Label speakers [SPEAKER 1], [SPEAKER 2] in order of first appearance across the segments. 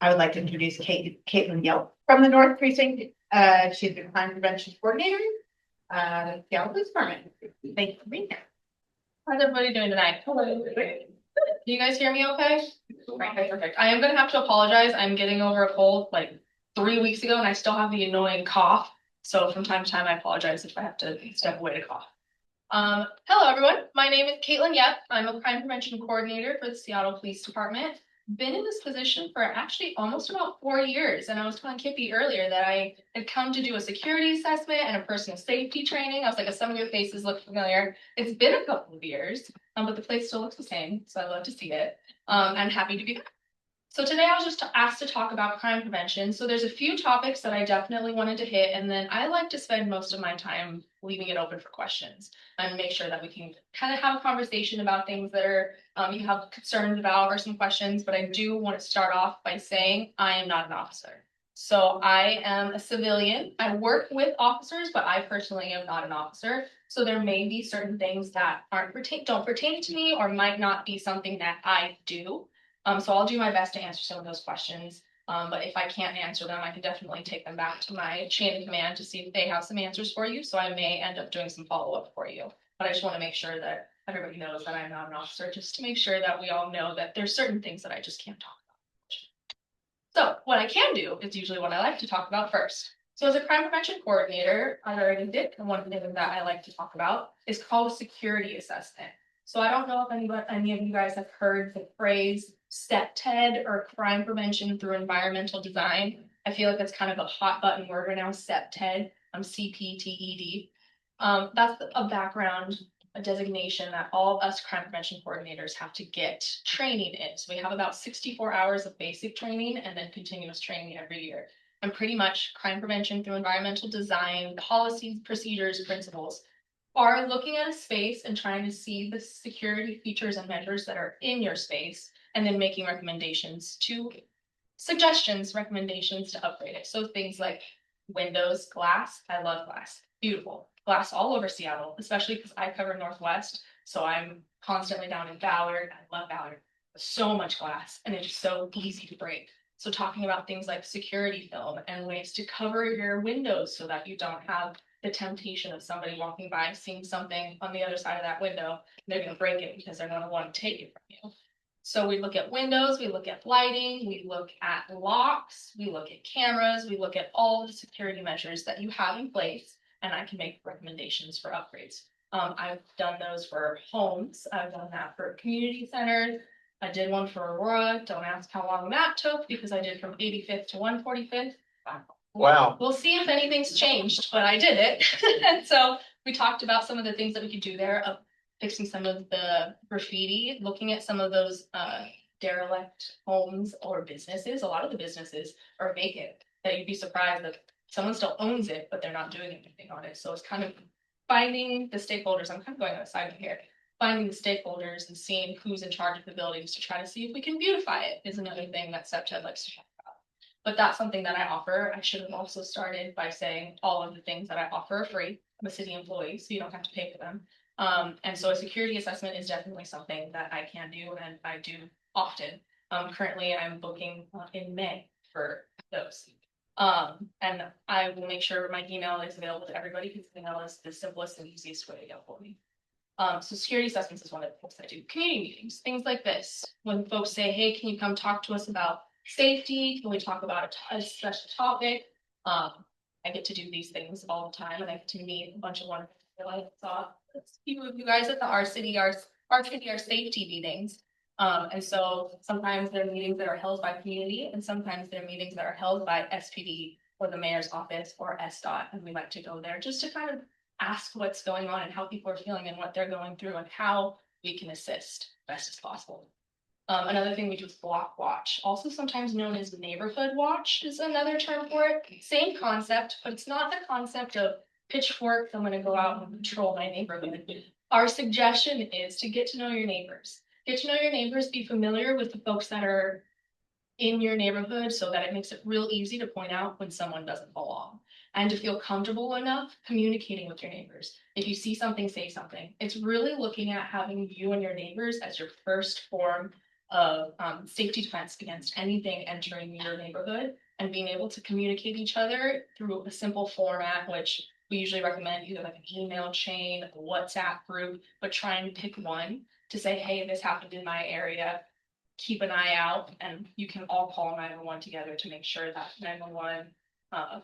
[SPEAKER 1] I would like to introduce Katelyn Yep from the North Precinct. She's the crime prevention coordinator, Seattle Police Department. Thank you for being here.
[SPEAKER 2] How's everybody doing tonight? Hello. Do you guys hear me okay? Okay, perfect. I am gonna have to apologize. I'm getting over a cold like 3 weeks ago and I still have the annoying cough. So from time to time, I apologize if I have to step away to cough. Hello everyone. My name is Katelyn Yep. I'm a crime prevention coordinator for the Seattle Police Department. Been in this position for actually almost about 4 years. And I was telling Kippy earlier that I had come to do a security assessment and a personal safety training. I was like, some of your faces look familiar. It's been a couple of years, but the place still looks the same. So I love to see it. I'm happy to be back. So today I was just asked to talk about crime prevention. So there's a few topics that I definitely wanted to hit, and then I like to spend most of my time leaving it open for questions and make sure that we can kind of have a conversation about things that are you have concerns about or some questions. But I do want to start off by saying I am not an officer. So I am a civilian. I work with officers, but I personally am not an officer. So there may be certain things that don't pertain to me or might not be something that I do. So I'll do my best to answer some of those questions. But if I can't answer them, I can definitely take them back to my chain of command to see if they have some answers for you. So I may end up doing some follow-up for you. But I just want to make sure that everybody knows that I'm not an officer, just to make sure that we all know that there's certain things that I just can't talk about. So what I can do is usually what I like to talk about first. So as a crime prevention coordinator, I already did, and one of the things that I like to talk about is called a security assessment. So I don't know if any of you guys have heard the phrase CPTED or crime prevention through environmental design. I feel like that's kind of a hot button word right now, CPTED, CPTED. That's a background, a designation that all of us crime prevention coordinators have to get training in. So we have about 64 hours of basic training and then continuous training every year. And pretty much crime prevention through environmental design, policies, procedures, principles are looking at a space and trying to see the security features and measures that are in your space, and then making recommendations to recommendations to upgrade it. So things like windows, glass. I love glass. Beautiful. Glass all over Seattle, especially because I cover Northwest. So I'm constantly down in Ballard. I love Ballard. So much glass, and it's so easy to break. So talking about things like security film and ways to cover your windows so that you don't have the temptation of somebody walking by, seeing something on the other side of that window, they're going to break it because they're going to want to take it from you. So we look at windows, we look at lighting, we look at locks, we look at cameras, we look at all the security measures that you have in place, and I can make recommendations for upgrades. I've done those for homes. I've done that for community centers. I did one for Aurora. Don't ask how long that took because I did from 85th to 145th.
[SPEAKER 3] Wow.
[SPEAKER 2] We'll see if anything's changed, but I did it. And so we talked about some of the things that we could do there, of fixing some of the graffiti, looking at some of those derelict homes or businesses. A lot of the businesses are vacant, that you'd be surprised that someone still owns it, but they're not doing anything on it. So it's kind of finding the stakeholders. I'm kind of going outside here. Finding the stakeholders and seeing who's in charge of the buildings to try to see if we can beautify it is another thing that CPTED likes to talk about. But that's something that I offer. I should have also started by saying all of the things that I offer are free. I'm a city employee, so you don't have to pay for them. And so a security assessment is definitely something that I can do, and I do often. Currently, I'm booking in May for those. And I will make sure my email is available to everybody because email is the simplest and easiest way to get for me. So security assessments is one of the things I do. Community meetings, things like this. When folks say, hey, can you come talk to us about safety? Can we talk about a special topic? I get to do these things all the time, and I get to meet a bunch of wonderful people. I saw a few of you guys at the Our City, Our Safety meetings. And so sometimes there are meetings that are held by community, and sometimes there are meetings that are held by SPD or the mayor's office or SDOT, and we like to go there just to kind of ask what's going on and how people are feeling and what they're going through and how we can assist best as possible. Another thing we do is block watch, also sometimes known as neighborhood watch is another term for it. Same concept, but it's not the concept of pitchforks, I'm going to go out and patrol my neighborhood. Our suggestion is to get to know your neighbors. Get to know your neighbors, be familiar with the folks that are in your neighborhood so that it makes it real easy to point out when someone doesn't belong, and to feel comfortable enough communicating with your neighbors. If you see something, say something. It's really looking at having you and your neighbors as your first form of safety defense against anything entering your neighborhood, and being able to communicate each other through a simple format, which we usually recommend either like an email chain, a WhatsApp group, but try and pick one to say, hey, this happened in my area. Keep an eye out, and you can all call 911 together to make sure that 911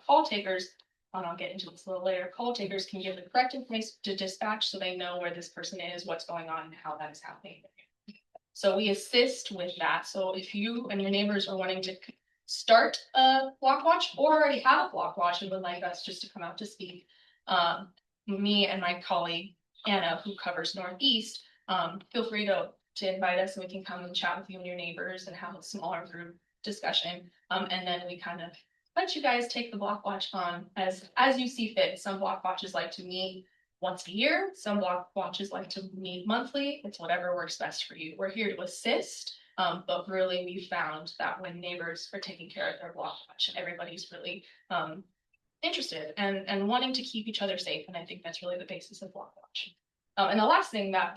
[SPEAKER 2] call takers, and I'll get into this a little later, call takers can give the correct information to dispatch so they know where this person is, what's going on, and how that is happening. So we assist with that. So if you and your neighbors are wanting to start a block watch or already have a block watch and would like us just to come out to speak, me and my colleague Anna, who covers Northeast, feel free to invite us and we can come and chat with you and your neighbors and have a smaller group discussion. And then we kind of let you guys take the block watch on as you see fit. Some block watches like to meet once a year. Some block watches like to meet monthly. It's whatever works best for you. We're here to assist, but really we found that when neighbors are taking care of their block watch, everybody's really interested and wanting to keep each other safe. And I think that's really the basis of block watch. And the last thing that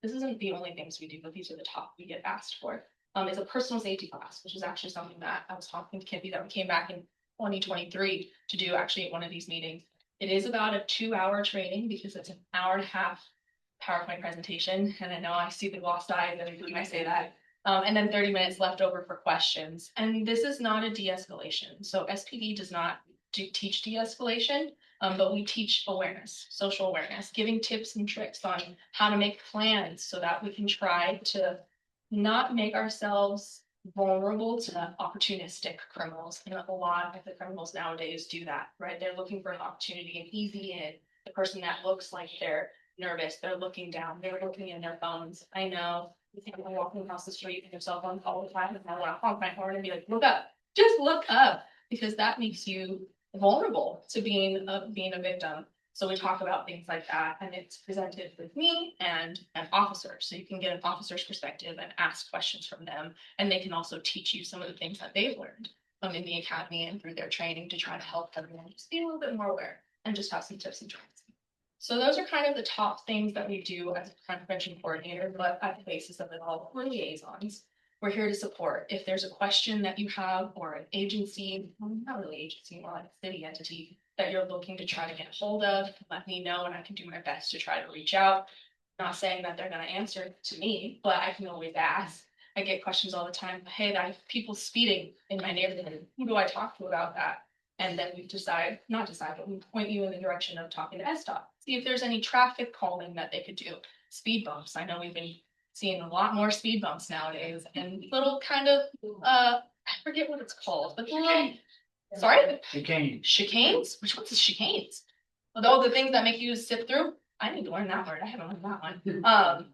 [SPEAKER 2] this isn't the only things we do, but these are the top we get asked for, is a personal safety class, which is actually something that I was talking to Kippy that we came back in 2023 to do actually at one of these meetings. It is about a 2-hour training because it's an hour and a half PowerPoint presentation. And I know I see the glossed eyes every time I say that. And then 30 minutes left over for questions. And this is not a de-escalation. So SPD does not teach de-escalation, but we teach awareness, social awareness, giving tips and tricks on how to make plans so that we can try to not make ourselves vulnerable to opportunistic criminals. And a lot of the criminals nowadays do that, right? They're looking for an opportunity, an easy in. The person that looks like they're nervous, they're looking down, they're looking in their phones. I know you think I'm walking across the street with your cell phone all the time, and I want to honk my horn and be like, look up, just look up, because that makes you vulnerable to being a victim. So we talk about things like that, and it's presented with me and an officer. So you can get an officer's perspective and ask questions from them. And they can also teach you some of the things that they've learned in the academy and through their training to try to help everyone just be a little bit more aware and just have some tips and tricks. So those are kind of the top things that we do as a crime prevention coordinator, but at the basis of it all, we're liaisons. We're here to support. If there's a question that you have or an agency, well, not really agency, more like a city entity that you're looking to try to get a hold of, let me know and I can do my best to try to reach out. Not saying that they're going to answer to me, but I can always ask. I get questions all the time. Hey, I have people speeding in my neighborhood. Who do I talk to about that? And then we but we point you in the direction of talking to SDOT. See if there's any traffic calming that they could do. Speed bumps. I know we've been seeing a lot more speed bumps nowadays, and little kind of I forget what it's called, but the little chicanes. Which one's the chicanes? Although the things that make you sit through, I need to learn that word. I haven't learned that one.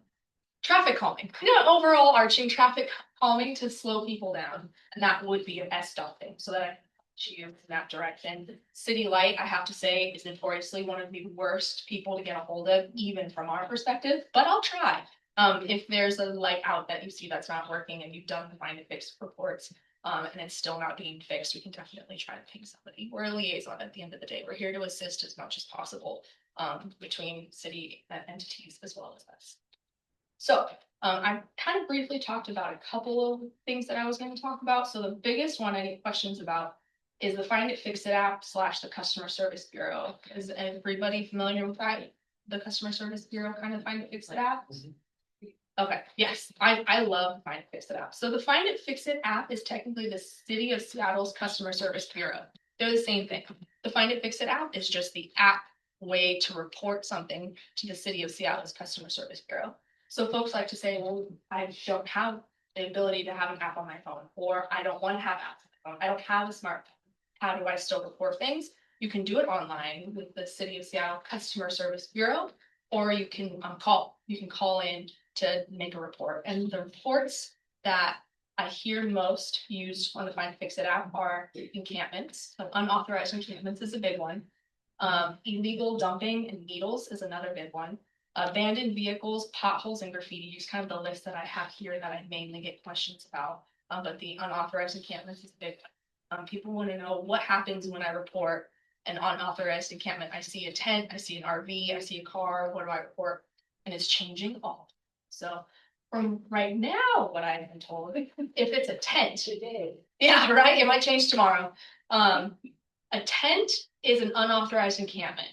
[SPEAKER 2] Traffic calming. Overall arching traffic calming to slow people down, and that would be an SDOT thing. So that I you in that direction. City Light, I have to say, is notoriously one of the worst people to get a hold of, even from our perspective, but I'll try. If there's a light out that you see that's not working and you've done the find and fix reports, and it's still not being fixed, we can definitely try to ping somebody. We're a liaison at the end of the day. We're here to assist as much as possible between city entities as well as us. So I kind of briefly talked about a couple of things that I was going to talk about. So the biggest one I get questions about is the Find It Fix It app / the Customer Service Bureau. Is everybody familiar with that? The Customer Service Bureau kind of Find It Fix It app? Okay, yes, I love the Find It Fix It app. So the Find It Fix It app is technically the City of Seattle's Customer Service Bureau. They're the same thing. The Find It Fix It app is just the app way to report something to the City of Seattle's Customer Service Bureau. So folks like to say, well, I don't have the ability to have an app on my phone, or I don't want to have apps on my phone. I don't have a smartphone. How do I still report things? You can do it online with the City of Seattle Customer Service Bureau, or you can call. You can call in to make a report. And the reports that I hear most used on the Find Fix It app are encampments. So unauthorized encampments is a big one. Illegal dumping and needles is another big one. Abandoned vehicles, potholes, and graffiti is kind of the list that I have here that I mainly get questions about. But the unauthorized encampments is a big one. People want to know what happens when I report an unauthorized encampment. I see a tent, I see an RV, I see a car. What do I report? And it's changing all. So from right now, what I've been told, if it's a tent, yeah, right, it might change tomorrow. A tent is an unauthorized encampment.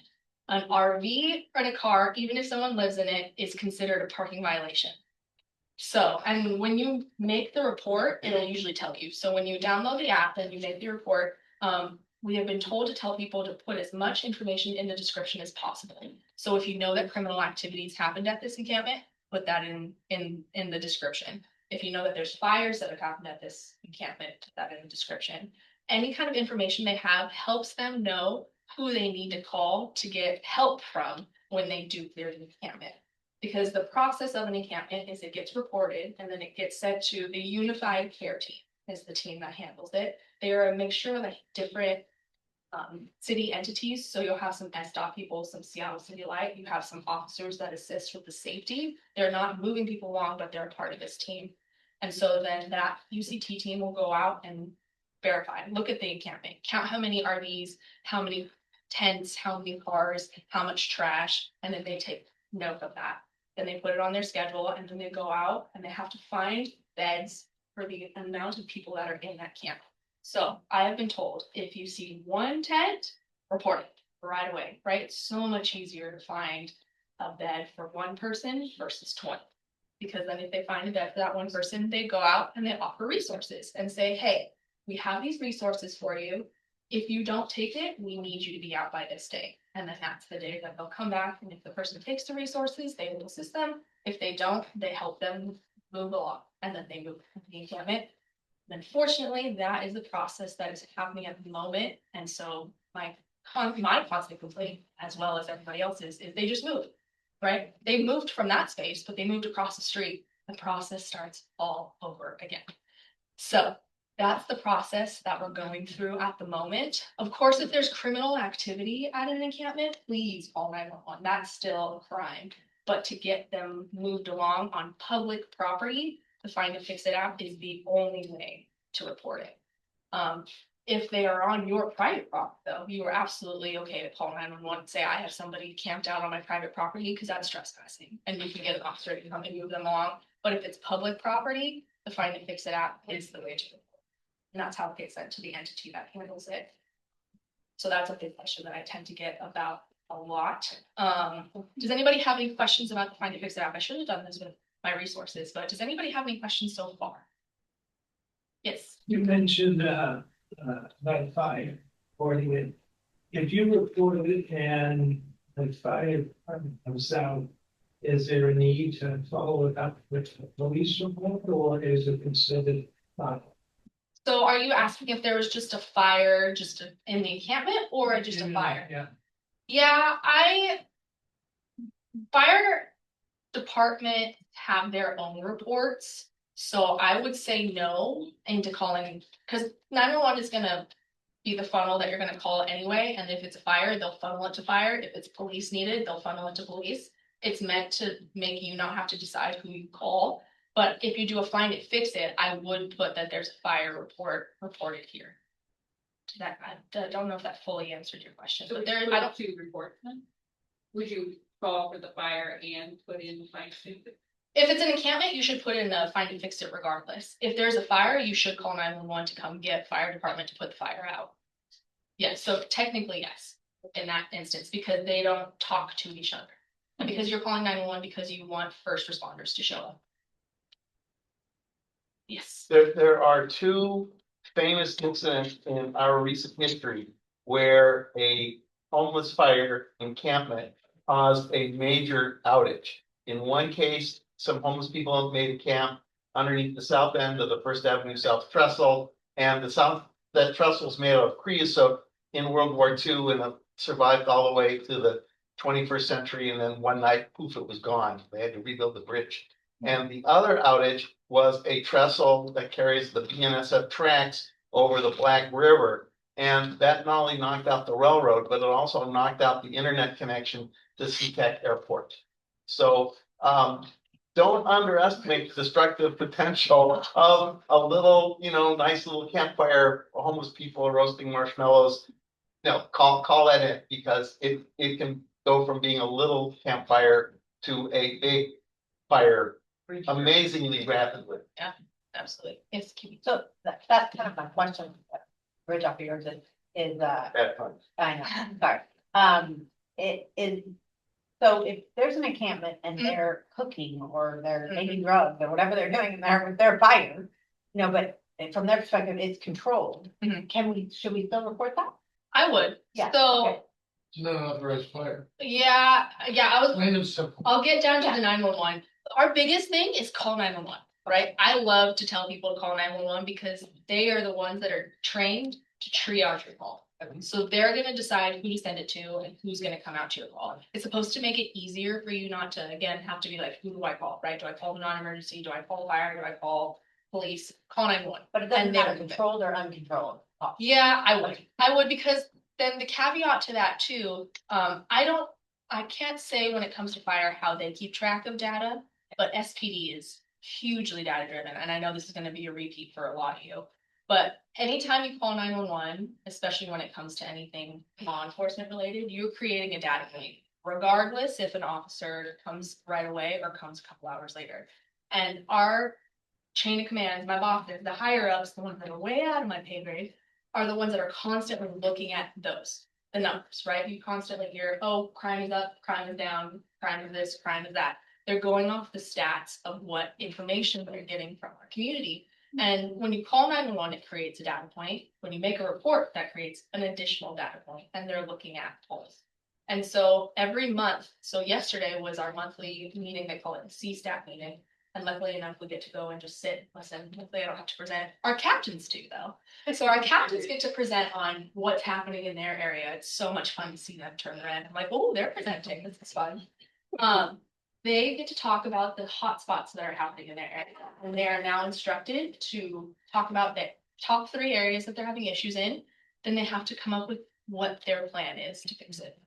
[SPEAKER 2] An RV or a car, even if someone lives in it, is considered a parking violation. So, and when you make the report, it'll usually tell you. So when you download the app and you make the report, we have been told to tell people to put as much information in the description as possible. So if you know that criminal activities happened at this encampment, put that in the description. If you know that there's fires that have happened at this encampment, put that in the description. Any kind of information they have helps them know who they need to call to get help from when they do clear the encampment. Because the process of an encampment is it gets reported and then it gets sent to the unified care team, is the team that handles it. They are a mixture of different city entities. So you'll have some SDOT people, some Seattle City Light, you have some officers that assist with the safety. They're not moving people along, but they're a part of this team. And so then that UCT team will go out and verify, look at the encampment, count how many RVs, how many tents, how many cars, how much trash, and then they take note of that. Then they put it on their schedule and then they go out and they have to find beds for the amount of people that are in that camp. So I have been told if you see one tent, report it right away, right? It's so much easier to find a bed for one person versus 20. Because then if they find a bed for that one person, they go out and they offer resources and say, hey, we have these resources for you. If you don't take it, we need you to be out by this day. And then that's the day that they'll come back. And if the person takes the resources, they will assist them. If they don't, they help them move along. And then they move to the encampment. And unfortunately, that is the process that is happening at the moment. And so my constant complaint, as well as everybody else's, is they just move, right? They moved from that space, but they moved across the street. The process starts all over again. So that's the process that we're going through at the moment. Of course, if there's criminal activity at an encampment, please call 911. That's still a crime. But to get them moved along on public property, the Find and Fix It app is the only way to report it. If they are on your private property, though, you are absolutely okay to call 911 and say, I have somebody camped out on my private property, because that's trespassing. And you can get an officer to come and move them along. But if it's public property, the Find and Fix It app is the way to report. And that's how it gets sent to the entity that handles it. So that's a big question that I tend to get about a lot. Does anybody have any questions about the Find and Fix It app? I should have done this with my resources, but does anybody have any questions so far? Yes.
[SPEAKER 3] You mentioned that fire reporting it. If you report it and the fire department comes out, is there a need to follow it up with a police report, or is it considered
[SPEAKER 2] So are you asking if there was just a fire in the encampment, or just a fire?
[SPEAKER 3] Yeah.
[SPEAKER 2] Yeah, fire department have their own reports. So I would say no into calling, because 911 is gonna be the funnel that you're gonna call anyway. And if it's a fire, they'll funnel it to fire. If it's police needed, they'll funnel it to police. It's meant to make you not have to decide who you call. But if you do a Find It, Fix It, I would put that there's a fire report reported here. I don't know if that fully answered your question,
[SPEAKER 4] So
[SPEAKER 2] but there,
[SPEAKER 4] put
[SPEAKER 2] I
[SPEAKER 4] it
[SPEAKER 2] don't.
[SPEAKER 4] to report then? Would you call for the fire and put in the Find It?
[SPEAKER 2] If it's an encampment, you should put in a Find and Fix It regardless. If there's a fire, you should call 911 to come get fire department to put the fire out. Yes, so technically, yes, in that instance, because they don't talk to each other. And because you're calling 911 because you want first responders to show up. Yes.
[SPEAKER 5] There are two famous incidents in our recent history where a homeless fire encampment caused a major outage. In one case, some homeless people made a camp underneath the south end of the First Avenue South Trestle, and that trestle was made out of creosote in World War II, and it survived all the way to the 21st century. And then one night, poof, it was gone. They had to rebuild the bridge. And the other outage was a trestle that carries the BNSF tracks over the Black River. And that not only knocked out the railroad, but it also knocked out the internet connection to SeaTac Airport. So don't underestimate the destructive potential of a little, nice little campfire, homeless people roasting marshmallows. Call that in, because it can go from being a little campfire to a big fire amazingly rapidly.
[SPEAKER 2] Absolutely. It's cute.
[SPEAKER 1] So that's kind of my question, bridge off of yours is,
[SPEAKER 5] At times.
[SPEAKER 1] I know, sorry. It is, so if there's an encampment and
[SPEAKER 2] Mhm.
[SPEAKER 1] they're cooking or they're
[SPEAKER 2] Mhm.
[SPEAKER 1] making drugs or whatever they're doing in there with their fire, but from their perspective, it's controlled.
[SPEAKER 2] Mhm.
[SPEAKER 1] Should we still report that?
[SPEAKER 2] I would.
[SPEAKER 1] Yeah,
[SPEAKER 2] So,
[SPEAKER 1] okay.
[SPEAKER 3] It's not an authorized fire.
[SPEAKER 2] yeah, I was,
[SPEAKER 3] Plain and simple.
[SPEAKER 2] I'll get down to the 911. Our biggest thing is call 911, right? I love to tell people to call 911 because they are the ones that are trained to triage your call. So they're gonna decide who to send it to and who's gonna come out to your call. It's supposed to make it easier for you not to, again, have to be like, who do I call, right? Do I call the non-emergency? Do I call fire? Do I call police? Call 911.
[SPEAKER 1] But it doesn't
[SPEAKER 2] And they
[SPEAKER 1] matter
[SPEAKER 2] will do it.
[SPEAKER 1] controlled or uncontrolled. Oh,
[SPEAKER 2] Yeah, I would because then the caveat to that too, I can't say when it comes to fire how they keep track of data, but SPD is hugely data driven. And I know this is gonna be a repeat for a lot of you. But anytime you call 911, especially when it comes to anything law enforcement related, you're creating a data point, regardless if an officer comes right away or comes a couple hours later. And our chain of command, my bosses, the higher ups, the ones that are way out of my pay grade, are the ones that are constantly looking at the numbers, right? You constantly hear, oh, crime is up, crime is down, crime is this, crime is that. They're going off the stats of what information they're getting from our community. And when you call 911, it creates a data point. When you make a report, that creates an additional data point, and they're looking at polls. And so every month, so yesterday was our monthly meeting, they call it the CSTAT meeting. And luckily enough, we get to go and just sit, listen. Hopefully I don't have to present. Our captains do though. And so our captains get to present on what's happening in their area. It's so much fun to see them turn around. I'm like, oh, they're presenting. This is fun. They get to talk about the hot spots that are happening in their area. And they are now instructed to talk about the top 3 areas that they're having issues in. Then they have to come up with what their plan is to fix it.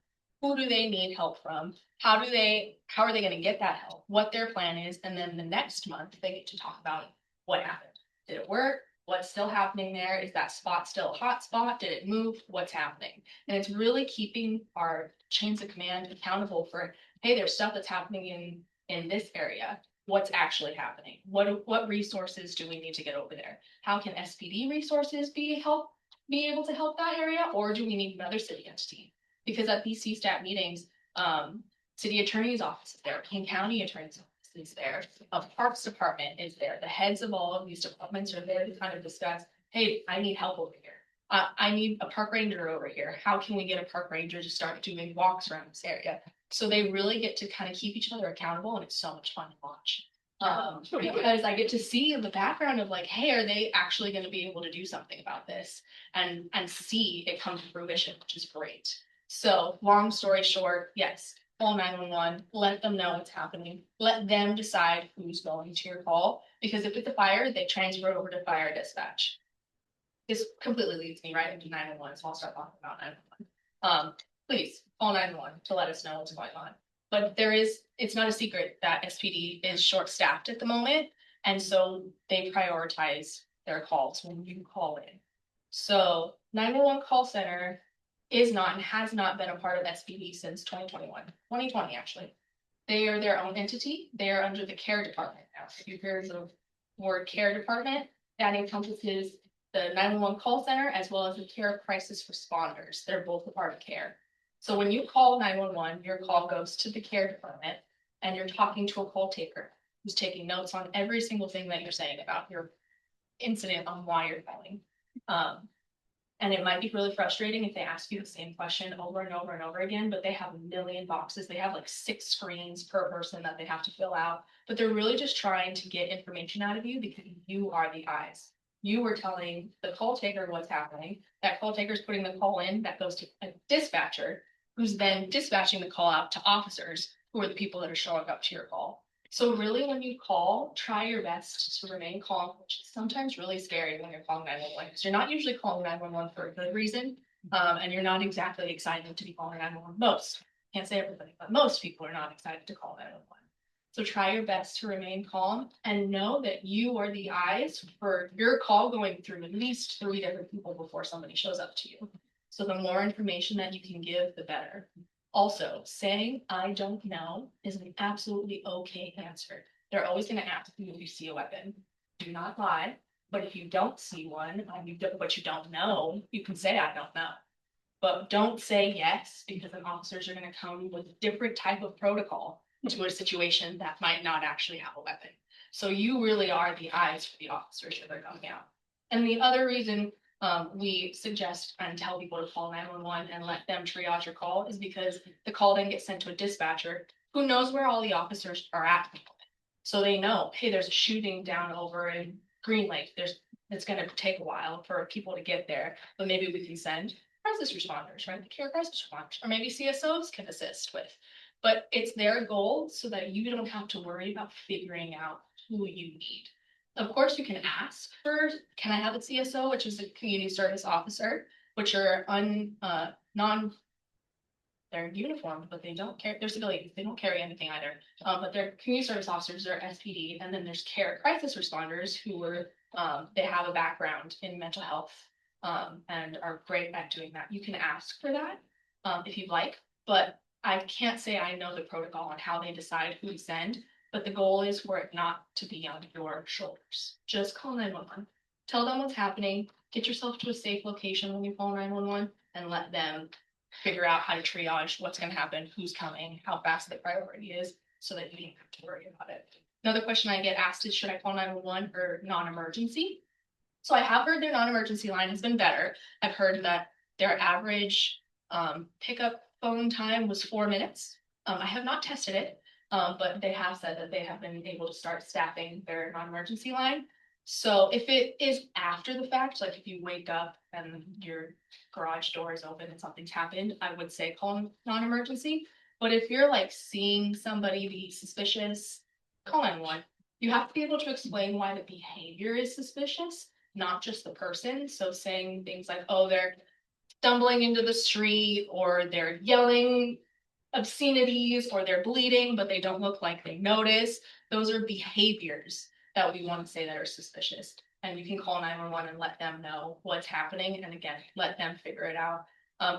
[SPEAKER 2] Who do they need help from? How are they going to get that help? What their plan is, and then the next month they get to talk about what happened. Did it work? What's still happening there? Is that spot still a hot spot? Did it move? What's happening? And it's really keeping our chains of command accountable for, hey, there's stuff that's happening in this area. What's actually happening? What resources do we need to get over there? How can SPD resources be able to help that area, or do we need another city entity? Because at these CSTAT meetings, city attorney's office is there, King County attorney's office is there, a parks department is there. The heads of all of these departments are there to kind of discuss, hey, I need help over here. I need a park ranger over here. How can we get a park ranger to start doing walks around this area? So they really get to kind of keep each other accountable, and it's so much fun to watch. Because I get to see the background of like, hey, are they actually going to be able to do something about this and see it come to fruition, which is great. So long story short, yes, call 911, let them know what's happening. Let them decide who's going to your call, because if it's a fire, they transfer it over to fire dispatch. This completely leads me right into 911, so I'll start talking about 911. Please call 911 to let us know what's going on. But it's not a secret that SPD is short-staffed at the moment, and so they prioritize their calls when you call in. So 911 call center is not and has not been a part of SPD since 2020 actually. They are their own entity. They are under the care department now. If you hear the word care department, that encompasses the 911 call center as well as the care crisis responders. They're both a part of care. So when you call 911, your call goes to the care department and you're talking to a call taker who's taking notes on every single thing that you're saying about your incident on why you're calling. And it might be really frustrating if they ask you the same question over and over and over again, but they have a million boxes. They have like 6 screens per person that they have to fill out, but they're really just trying to get information out of you because you are the eyes. You were telling the call taker what's happening. That call taker is putting the call in that goes to a dispatcher, who's then dispatching the call out to officers who are the people that are showing up to your call. So really when you call, try your best to remain calm, which is sometimes really scary when you're calling 911, because you're not usually calling 911 for a good reason. And you're not exactly excited to be calling 911. Can't say everybody, but most people are not excited to call 911. So try your best to remain calm and know that you are the eyes for your call going through at least 3 different people before somebody shows up to you. So the more information that you can give, the better. Also, saying I don't know is an absolutely okay answer. they're always gonna ask you if you see a weapon. Do not lie, but if you don't see one, but you don't know, you can say, I don't know. But don't say yes, because then officers are gonna come with a different type of protocol to a situation that might not actually have a weapon. So you really are the eyes for the officers that are coming out. And the other reason we suggest and tell people to call 911 and let them triage your call is because the call then gets sent to a dispatcher who knows where all the officers are at. So they know, hey, there's a shooting down over in Green Lake. It's gonna take a while for people to get there, but maybe we can send crisis responders, right? The care crisis responders, or maybe CSOs can assist with. But it's their goal so that you don't have to worry about figuring out who you need. Of course, you can ask for, can I have a CSO, which is a community service officer, which are they're uniformed, but they don't carry, they're civilians, they don't carry anything either. But they're community service officers, they're SPD, and then there's care crisis responders who are, they have a background in mental health and are great at doing that. You can ask for that if you'd like, but I can't say I know the protocol on how they decide who to send, but the goal is for it not to be on your shoulders. Just call 911, tell them what's happening, get yourself to a safe location when you call 911, and let them figure out how to triage what's going to happen, who's coming, how fast the priority is, so that you don't have to worry about it. Another question I get asked is, should I call 911 or non-emergency? So I have heard their non-emergency line has been better. I've heard that their average pickup phone time was 4 minutes. I have not tested it, but they have said that they have been able to start staffing their non-emergency line. So if it is after the fact, like if you wake up and your garage door is open and something's happened, I would say call non-emergency. But if you're like seeing somebody be suspicious, call 911. You have to be able to explain why the behavior is suspicious, not just the person. So saying things like, oh, they're stumbling into the street, or they're yelling obscenities, or they're bleeding, but they don't look like they notice. Those are behaviors that we want to say that are suspicious. And you can call 911 and let them know what's happening. And again, let them figure it out.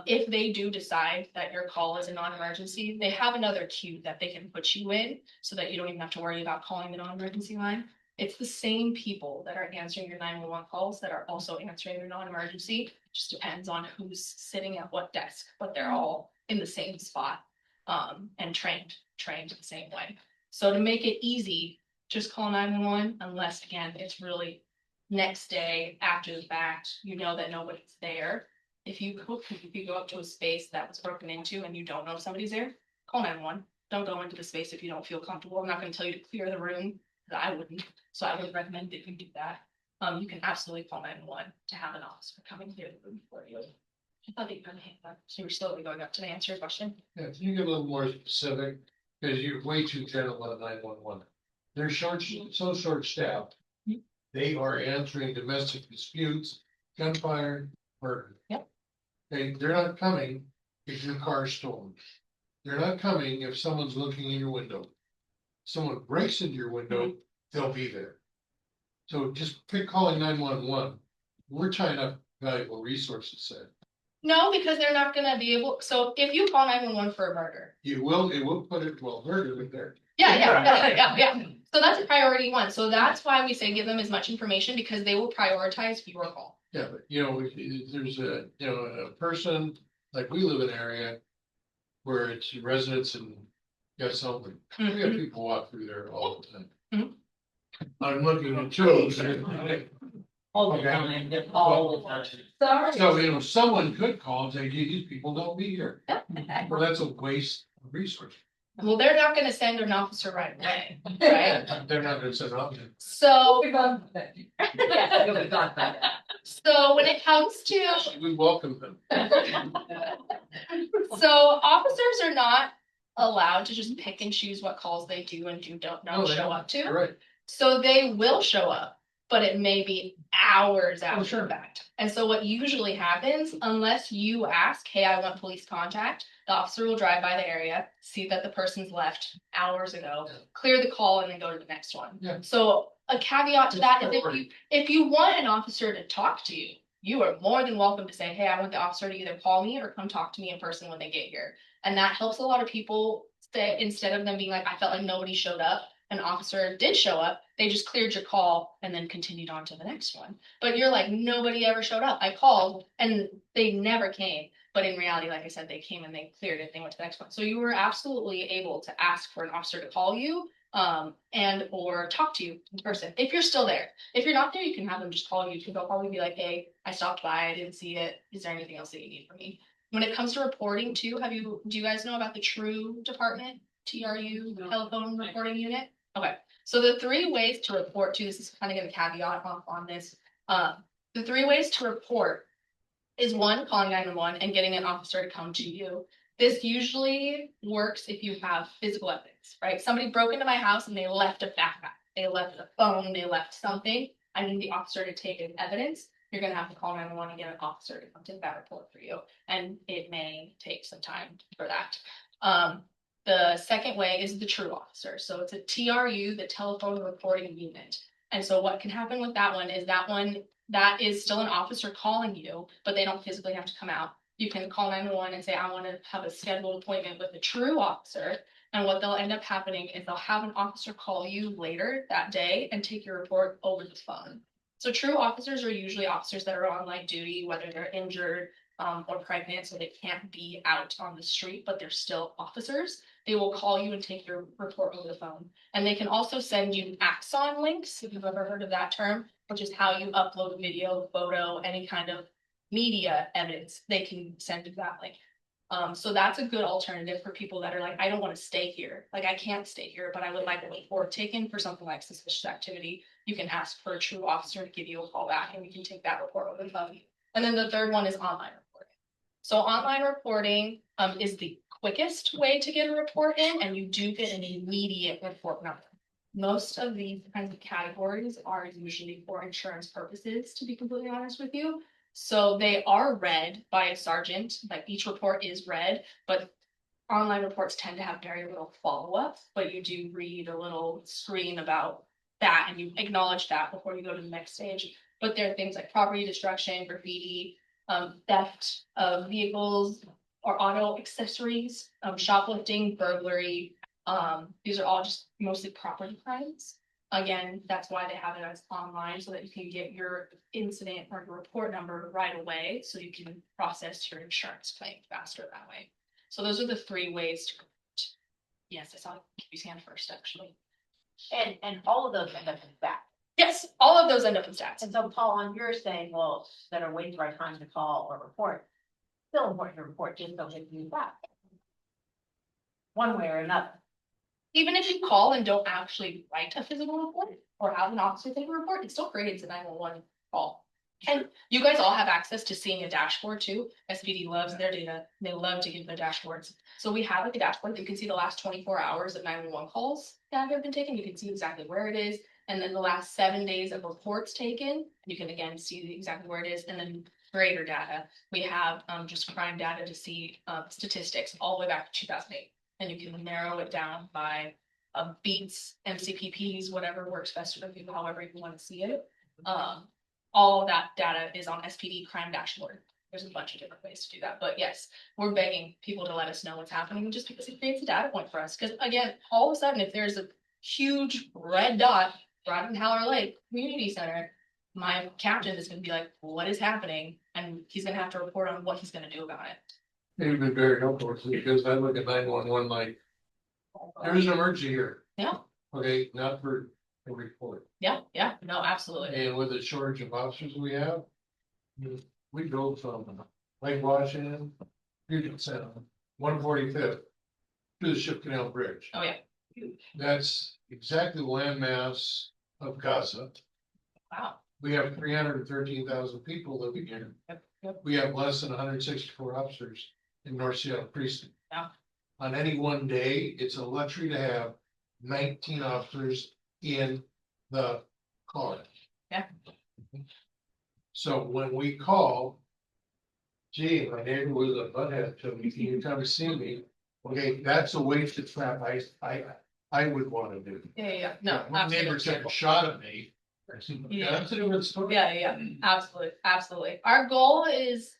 [SPEAKER 2] If they do decide that your call is a non-emergency, they have another queue that they can put you in so that you don't even have to worry about calling the non-emergency line. It's the same people that are answering your 911 calls that are also answering your non-emergency. It just depends on who's sitting at what desk, but they're all in the same spot and trained the same way. So to make it easy, just call 911 unless, again, it's really next day after the fact, you know that nobody's there. If you go up to a space that was broken into and you don't know if somebody's there, call 911. Don't go into the space if you don't feel comfortable. I'm not going to tell you to clear the room, because I wouldn't. So I would recommend that you do that. You can absolutely call 911 to have an officer come and clear the room for you. I thought they kind of hit that. So you're slowly going up to answer your question.
[SPEAKER 6] Yeah, can you get a little more specific? Because you're way too general on 911. They're so short staffed. They are answering domestic disputes, gunfire, murder.
[SPEAKER 2] Yep.
[SPEAKER 6] They're not coming if your car is stolen. They're not coming if someone's looking in your window. Someone breaks into your window, they'll be there. So just pick calling 911. We're tying up valuable resources, said.
[SPEAKER 2] No, because they're not gonna be able, so if you call 911 for a murder.
[SPEAKER 6] It will put it, well, murder in there.
[SPEAKER 2] Yeah. So that's a priority one. So that's why we say give them as much information, because they will prioritize your call.
[SPEAKER 6] Yeah, but if there's a person, like we live in an area where it's residents and got something, we have people walk through there all the time. I'm looking at shows.
[SPEAKER 7] All the time, all the time.
[SPEAKER 2] Sorry.
[SPEAKER 6] So, someone could call and say, gee, these people don't be here. Well, that's a waste of resources.
[SPEAKER 2] Well, they're not gonna send an officer right away, right?
[SPEAKER 6] They're not gonna send up.
[SPEAKER 2] So,
[SPEAKER 7] We've gone by that. Yeah, we've gone by that.
[SPEAKER 2] so when it comes to,
[SPEAKER 6] We welcome them.
[SPEAKER 2] so officers are not allowed to just pick and choose what calls they do and don't
[SPEAKER 6] No, they
[SPEAKER 2] show
[SPEAKER 6] don't.
[SPEAKER 2] up to.
[SPEAKER 6] You're right.
[SPEAKER 2] So they will show up, but it may be hours after
[SPEAKER 6] sure.
[SPEAKER 2] the fact. And so what usually happens, unless you ask, hey, I want police contact, the officer will drive by the area, see that the person's left hours ago, clear the call, and then go to the next one.
[SPEAKER 6] Yeah.
[SPEAKER 2] So a caveat to that is
[SPEAKER 6] Priority.
[SPEAKER 2] if you want an officer to talk to you, you are more than welcome to say, hey, I want the officer to either call me or come talk to me in person when they get here. And that helps a lot of people say, instead of them being like, I felt like nobody showed up, an officer did show up, they just cleared your call and then continued on to the next one. But you're like, nobody ever showed up. I called and they never came. But in reality, like I said, they came and they cleared it, they went to the next one. So you were absolutely able to ask for an officer to call you and or talk to you in person if you're still there. If you're not there, you can have them just call you, because they'll probably be like, hey, I stopped by, I didn't see it. Is there anything else that you need from me? When it comes to reporting too, do you guys know about the TRU department? TRU, telephone reporting unit? Okay, so the 3 ways to report to, this is kind of gonna caveat off on this. The 3 ways to report is 1, calling 911 and getting an officer to come to you. This usually works if you have physical evidence, right? Somebody broke into my house and they left a backpack, they left a phone, they left something. I need the officer to take as evidence. You're gonna have to call 911 and get an officer to come take that report for you. And it may take some time for that. The second way is the TRU officer. So it's a TRU, the telephone reporting unit. And so what can happen with that one is still an officer calling you, but they don't physically have to come out. You can call 911 and say, I want to have a scheduled appointment with the TRU officer. And what they'll end up happening is they'll have an officer call you later that day and take your report over the phone. So TRU officers are usually officers that are on light duty, whether they're injured or pregnant, so they can't be out on the street, but they're still officers. They will call you and take your report over the phone. And they can also send you Axon links, if you've ever heard of that term, which is how you upload video, photo, any kind of media evidence. They can send you that link. So that's a good alternative for people that are like, I don't want to stay here. Like, I can't stay here, but I would like a report taken for something like suspicious activity. You can ask for a TRU officer to give you a call back and you can take that report over the phone. And then the third one is online reporting. So online reporting is the quickest way to get a report in, and you do get an immediate report number. Most of these kinds of categories are usually for insurance purposes, to be completely honest with you. So they are read by a sergeant, like each report is read, but online reports tend to have very little follow-up, but you do read a little screen about that and you acknowledge that before you go to the next stage. But there are things like property destruction, graffiti, theft of vehicles or auto accessories, shoplifting, burglary. These are all just mostly property crimes. Again, that's why they have it as online, so that you can get your incident or your report number right away, so you can process your insurance claim faster that way. So those are the 3 ways to report. Yes, I saw Kippy's hand first, actually.
[SPEAKER 7] And all of those end up in stats.
[SPEAKER 2] Yes, all of those end up in stats.
[SPEAKER 7] And so Paul, on you're saying, well, that are waiting for our time to call or report, still important to report, just don't get you back. One way or another.
[SPEAKER 2] Even if you call and don't actually write a physical report or have an officer take a report, it still creates a 911 call. And you guys all have access to seeing a dashboard too. SPD loves their data. They love to give their dashboards. So we have like a dashboard that you can see the last 24 hours of 911 calls that have been taken. You can see exactly where it is. And then the last 7 days of reports taken, you can again see exactly where it is. And then greater data. We have just crime data to see statistics all the way back to 2008. And you can narrow it down by beats, MCPPs, whatever works best for you, however you want to see it. All of that data is on SPD crime dashboard. There's a bunch of different ways to do that. But yes, we're begging people to let us know what's happening just because it creates a data point for us. Because again, all of a sudden, if there's a huge red dot right in Howler Lake Community Center, my captain is going to be like, what is happening? And he's going to have to report on what he's going to do about it.
[SPEAKER 6] They've been very helpful because I look at 911 like, there's an emergency here.
[SPEAKER 2] Yeah.
[SPEAKER 6] Okay, not for a report.
[SPEAKER 2] Yeah, no, absolutely.
[SPEAKER 6] And with the shortage of officers we have, we go from Lake Washington, Puget Sound, 145th to the Ship Canal Bridge.
[SPEAKER 2] Oh, yeah.
[SPEAKER 6] That's exactly the landmass of Gaza.
[SPEAKER 2] Wow.
[SPEAKER 6] We have 313,000 people living here.
[SPEAKER 2] Yep.
[SPEAKER 6] We have less than 164 officers in North Seattle Precinct.
[SPEAKER 2] Yeah.
[SPEAKER 6] On any one day, it's a luxury to have 19 officers in the car.
[SPEAKER 2] Yeah.
[SPEAKER 6] So when we call, gee, my neighbor was a butthead to me, can you come and see me? Okay, that's a waste of crap I would want to do.
[SPEAKER 2] Yeah. No,
[SPEAKER 6] My neighbor
[SPEAKER 2] absolutely.
[SPEAKER 6] took a shot at me.
[SPEAKER 2] Yeah.
[SPEAKER 6] That's a different story.
[SPEAKER 2] Yeah, absolutely. Our goal is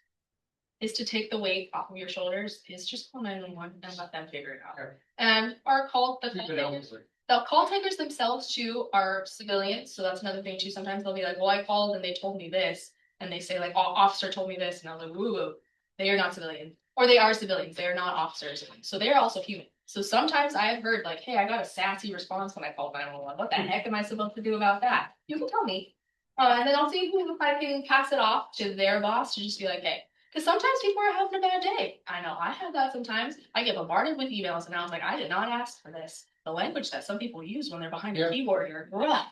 [SPEAKER 2] to take the weight off of your shoulders, is just call 911 and let them figure it out. And our call, the
[SPEAKER 6] Keep
[SPEAKER 2] call
[SPEAKER 6] it
[SPEAKER 2] thing
[SPEAKER 6] healthy.
[SPEAKER 2] is, The call takers themselves too are civilians, so that's another thing too. Sometimes they'll be like, well, I called and they told me this, and they say like, oh, officer told me this, and I'm like, woo, they are not civilian. Or they are civilians, they are not officers. So they are also human. So sometimes I have heard like, hey, I got a sassy response when I called 911. What the heck am I supposed to do about that? You can tell me. And then I'll see if I can pass it off to their boss to just be like, hey, because sometimes people are having a bad day. I know I have that sometimes. I get bombarded with emails and I was like, I did not ask for this. The language that some people use when they're behind a keyboard or rough.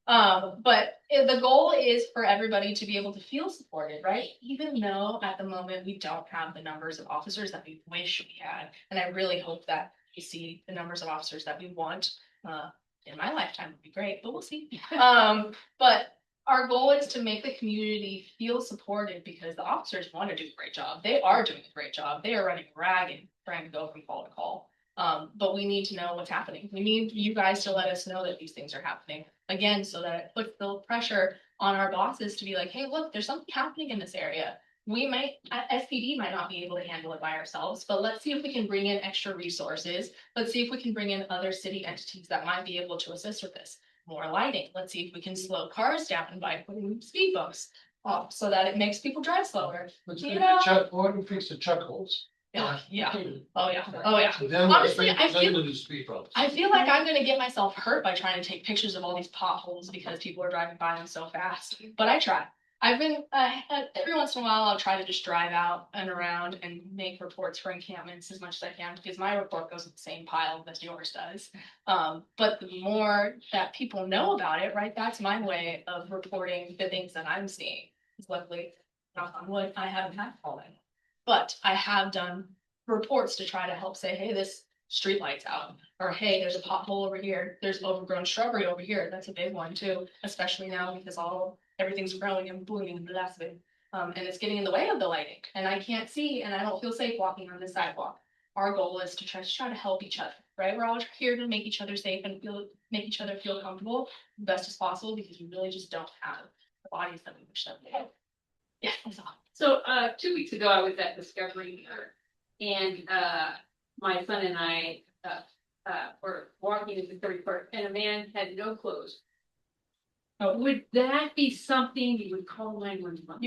[SPEAKER 2] But the goal is for everybody to be able to feel supported, right? Even though at the moment we don't have the numbers of officers that we wish we had. And I really hope that we see the numbers of officers that we want. In my lifetime would be great, but we'll see. But our goal is to make the community feel supported because the officers want to do a great job. They are doing a great job. They are running ragged, trying to go from call to call. But we need to know what's happening. We need you guys to let us know that these things are happening. Again, so that it puts the pressure on our bosses to be like, hey, look, there's something happening in this area. We might, SPD might not be able to handle it by ourselves, but let's see if we can bring in extra resources. Let's see if we can bring in other city entities that might be able to assist with this. More lighting. Let's see if we can slow cars down by putting speed bumps off so that it makes people drive slower.
[SPEAKER 6] Let's
[SPEAKER 2] You
[SPEAKER 6] fix
[SPEAKER 2] know?
[SPEAKER 6] why don't we fix the chuck holes?
[SPEAKER 2] Yeah, yeah. Oh yeah. Oh yeah.
[SPEAKER 6] So then
[SPEAKER 2] Honestly, I
[SPEAKER 6] then
[SPEAKER 2] feel-
[SPEAKER 6] we'll do speed bumps.
[SPEAKER 2] I feel like I'm gonna get myself hurt by trying to take pictures of all these potholes because people are driving by them so fast. But I try. I've been every once in a while I'll try to just drive out and around and make reports for encampments as much as I can because my report goes in the same pile that yours does. But the more that people know about it, right, that's my way of reporting the things that I'm seeing. Luckily, knock on wood, I haven't had fallen. But I have done reports to try to help say, hey, this street light's out, or hey, there's a pothole over here, there's overgrown shrubbery over here. That's a big one too, especially now because everything's growing and blooming and blasting. And it's getting in the way of the lighting, and I can't see, and I don't feel safe walking on this sidewalk. Our goal is to try to help each other, right? We're all here to make each other safe and make each other feel comfortable as best as possible because we really just don't have the bodies that we wish that we had. Yeah, that's all.
[SPEAKER 4] So 2 weeks ago, I was at Discovery and my son and I were walking in Discovery Park and a man had no clothes.
[SPEAKER 2] Oh.
[SPEAKER 4] Would that be something you would call 911?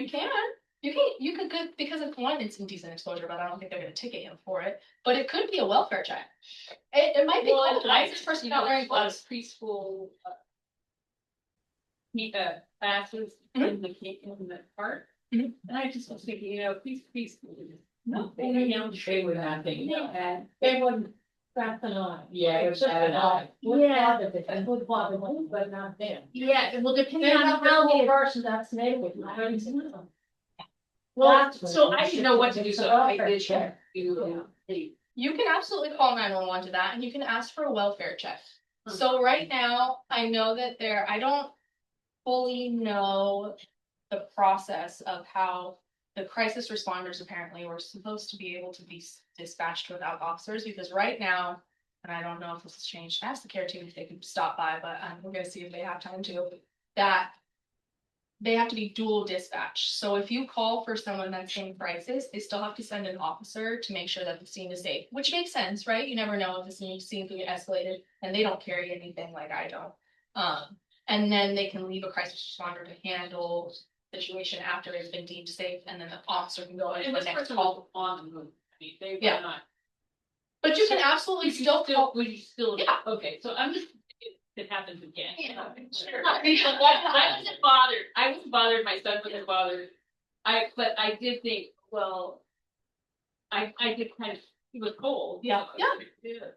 [SPEAKER 2] You could good because of one, it's indecent exposure, but I don't think they're gonna ticket him for it. But it could be a welfare check. It might be called, why is this person not wearing gloves?
[SPEAKER 4] Preschool classes
[SPEAKER 2] Mhm.
[SPEAKER 4] in the park.
[SPEAKER 2] Mhm.
[SPEAKER 4] And I just was thinking, preschool.
[SPEAKER 7] No,
[SPEAKER 4] they
[SPEAKER 7] would not think.
[SPEAKER 4] Yeah.
[SPEAKER 7] They wouldn't crack an eye.
[SPEAKER 4] Yeah,
[SPEAKER 7] It's just an eye.
[SPEAKER 4] Yeah.
[SPEAKER 7] Would bother them, but not them.
[SPEAKER 4] Yeah, well, depending
[SPEAKER 7] Depending
[SPEAKER 4] on
[SPEAKER 7] on how the person that's named with.
[SPEAKER 4] Well, so I didn't know what to do, so I did check.
[SPEAKER 2] You can absolutely call 911 to that, and you can ask for a welfare check. So right now, I know that I don't fully know the process of how the crisis responders apparently were supposed to be able to be dispatched without officers, because right now, and I don't know if this has changed, ask the care team if they can stop by, but we're gonna see if they have time to, that they have to be dual dispatch. So if you call for someone that's in crisis, they still have to send an officer to make sure that the scene is safe, which makes sense, right? You never know if the scene can get escalated and they don't carry anything like I don't. And then they can leave a crisis responder to handle the situation after it's been deemed safe, and then the officer can go into
[SPEAKER 4] And
[SPEAKER 2] the
[SPEAKER 4] this
[SPEAKER 2] next
[SPEAKER 4] person
[SPEAKER 2] call.
[SPEAKER 4] was on the move. I mean, they
[SPEAKER 2] Yeah.
[SPEAKER 4] were not.
[SPEAKER 2] But you can absolutely still call.
[SPEAKER 4] Would you still?
[SPEAKER 2] Yeah.
[SPEAKER 4] Okay, so I'm just, it happens again.
[SPEAKER 2] Yeah, sure.
[SPEAKER 4] I wasn't bothered. I wasn't bothered. My son wasn't bothered. But I did think, well, I did kind of, he was cold.
[SPEAKER 2] Yeah.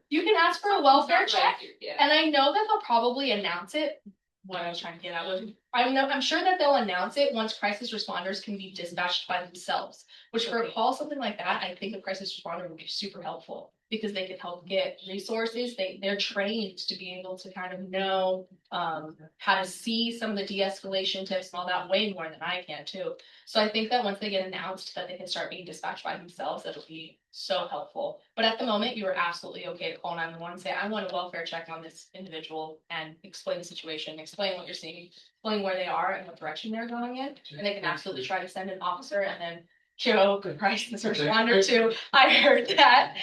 [SPEAKER 2] You can ask for a welfare check,
[SPEAKER 4] Yeah.
[SPEAKER 2] and I know that they'll probably announce it. What I was trying to get at was, I'm sure that they'll announce it once crisis responders can be dispatched by themselves. Which for a call, something like that, I think a crisis responder would be super helpful because they can help get resources. They're trained to be able to kind of know how to see some of the de-escalation tips and all that way more than I can too. So I think that once they get announced that they can start being dispatched by themselves, that'll be so helpful. But at the moment, you are absolutely okay to call 911 and say, I want a welfare check on this individual, and explain the situation, explain what you're seeing, explain where they are and what direction they're going in. And they can absolutely try to send an officer and then Joe, good crisis responder too. I heard that.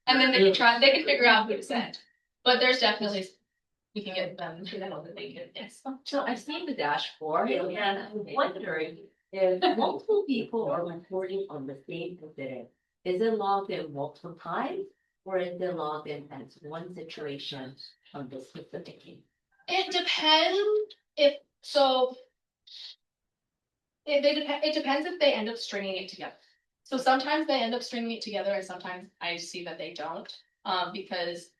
[SPEAKER 2] And then they can figure out who to send. But there's definitely, we can get them to know that they can, yes.
[SPEAKER 8] So I've seen the dashboard and I'm wondering if multiple people are reporting on the same incident. Is it logged in multiple times or is it logged in as one situation on this specific case?
[SPEAKER 2] It depends if, so. It depends if they end up stringing it together. So sometimes they end up stringing it together and sometimes I see that they don't. Because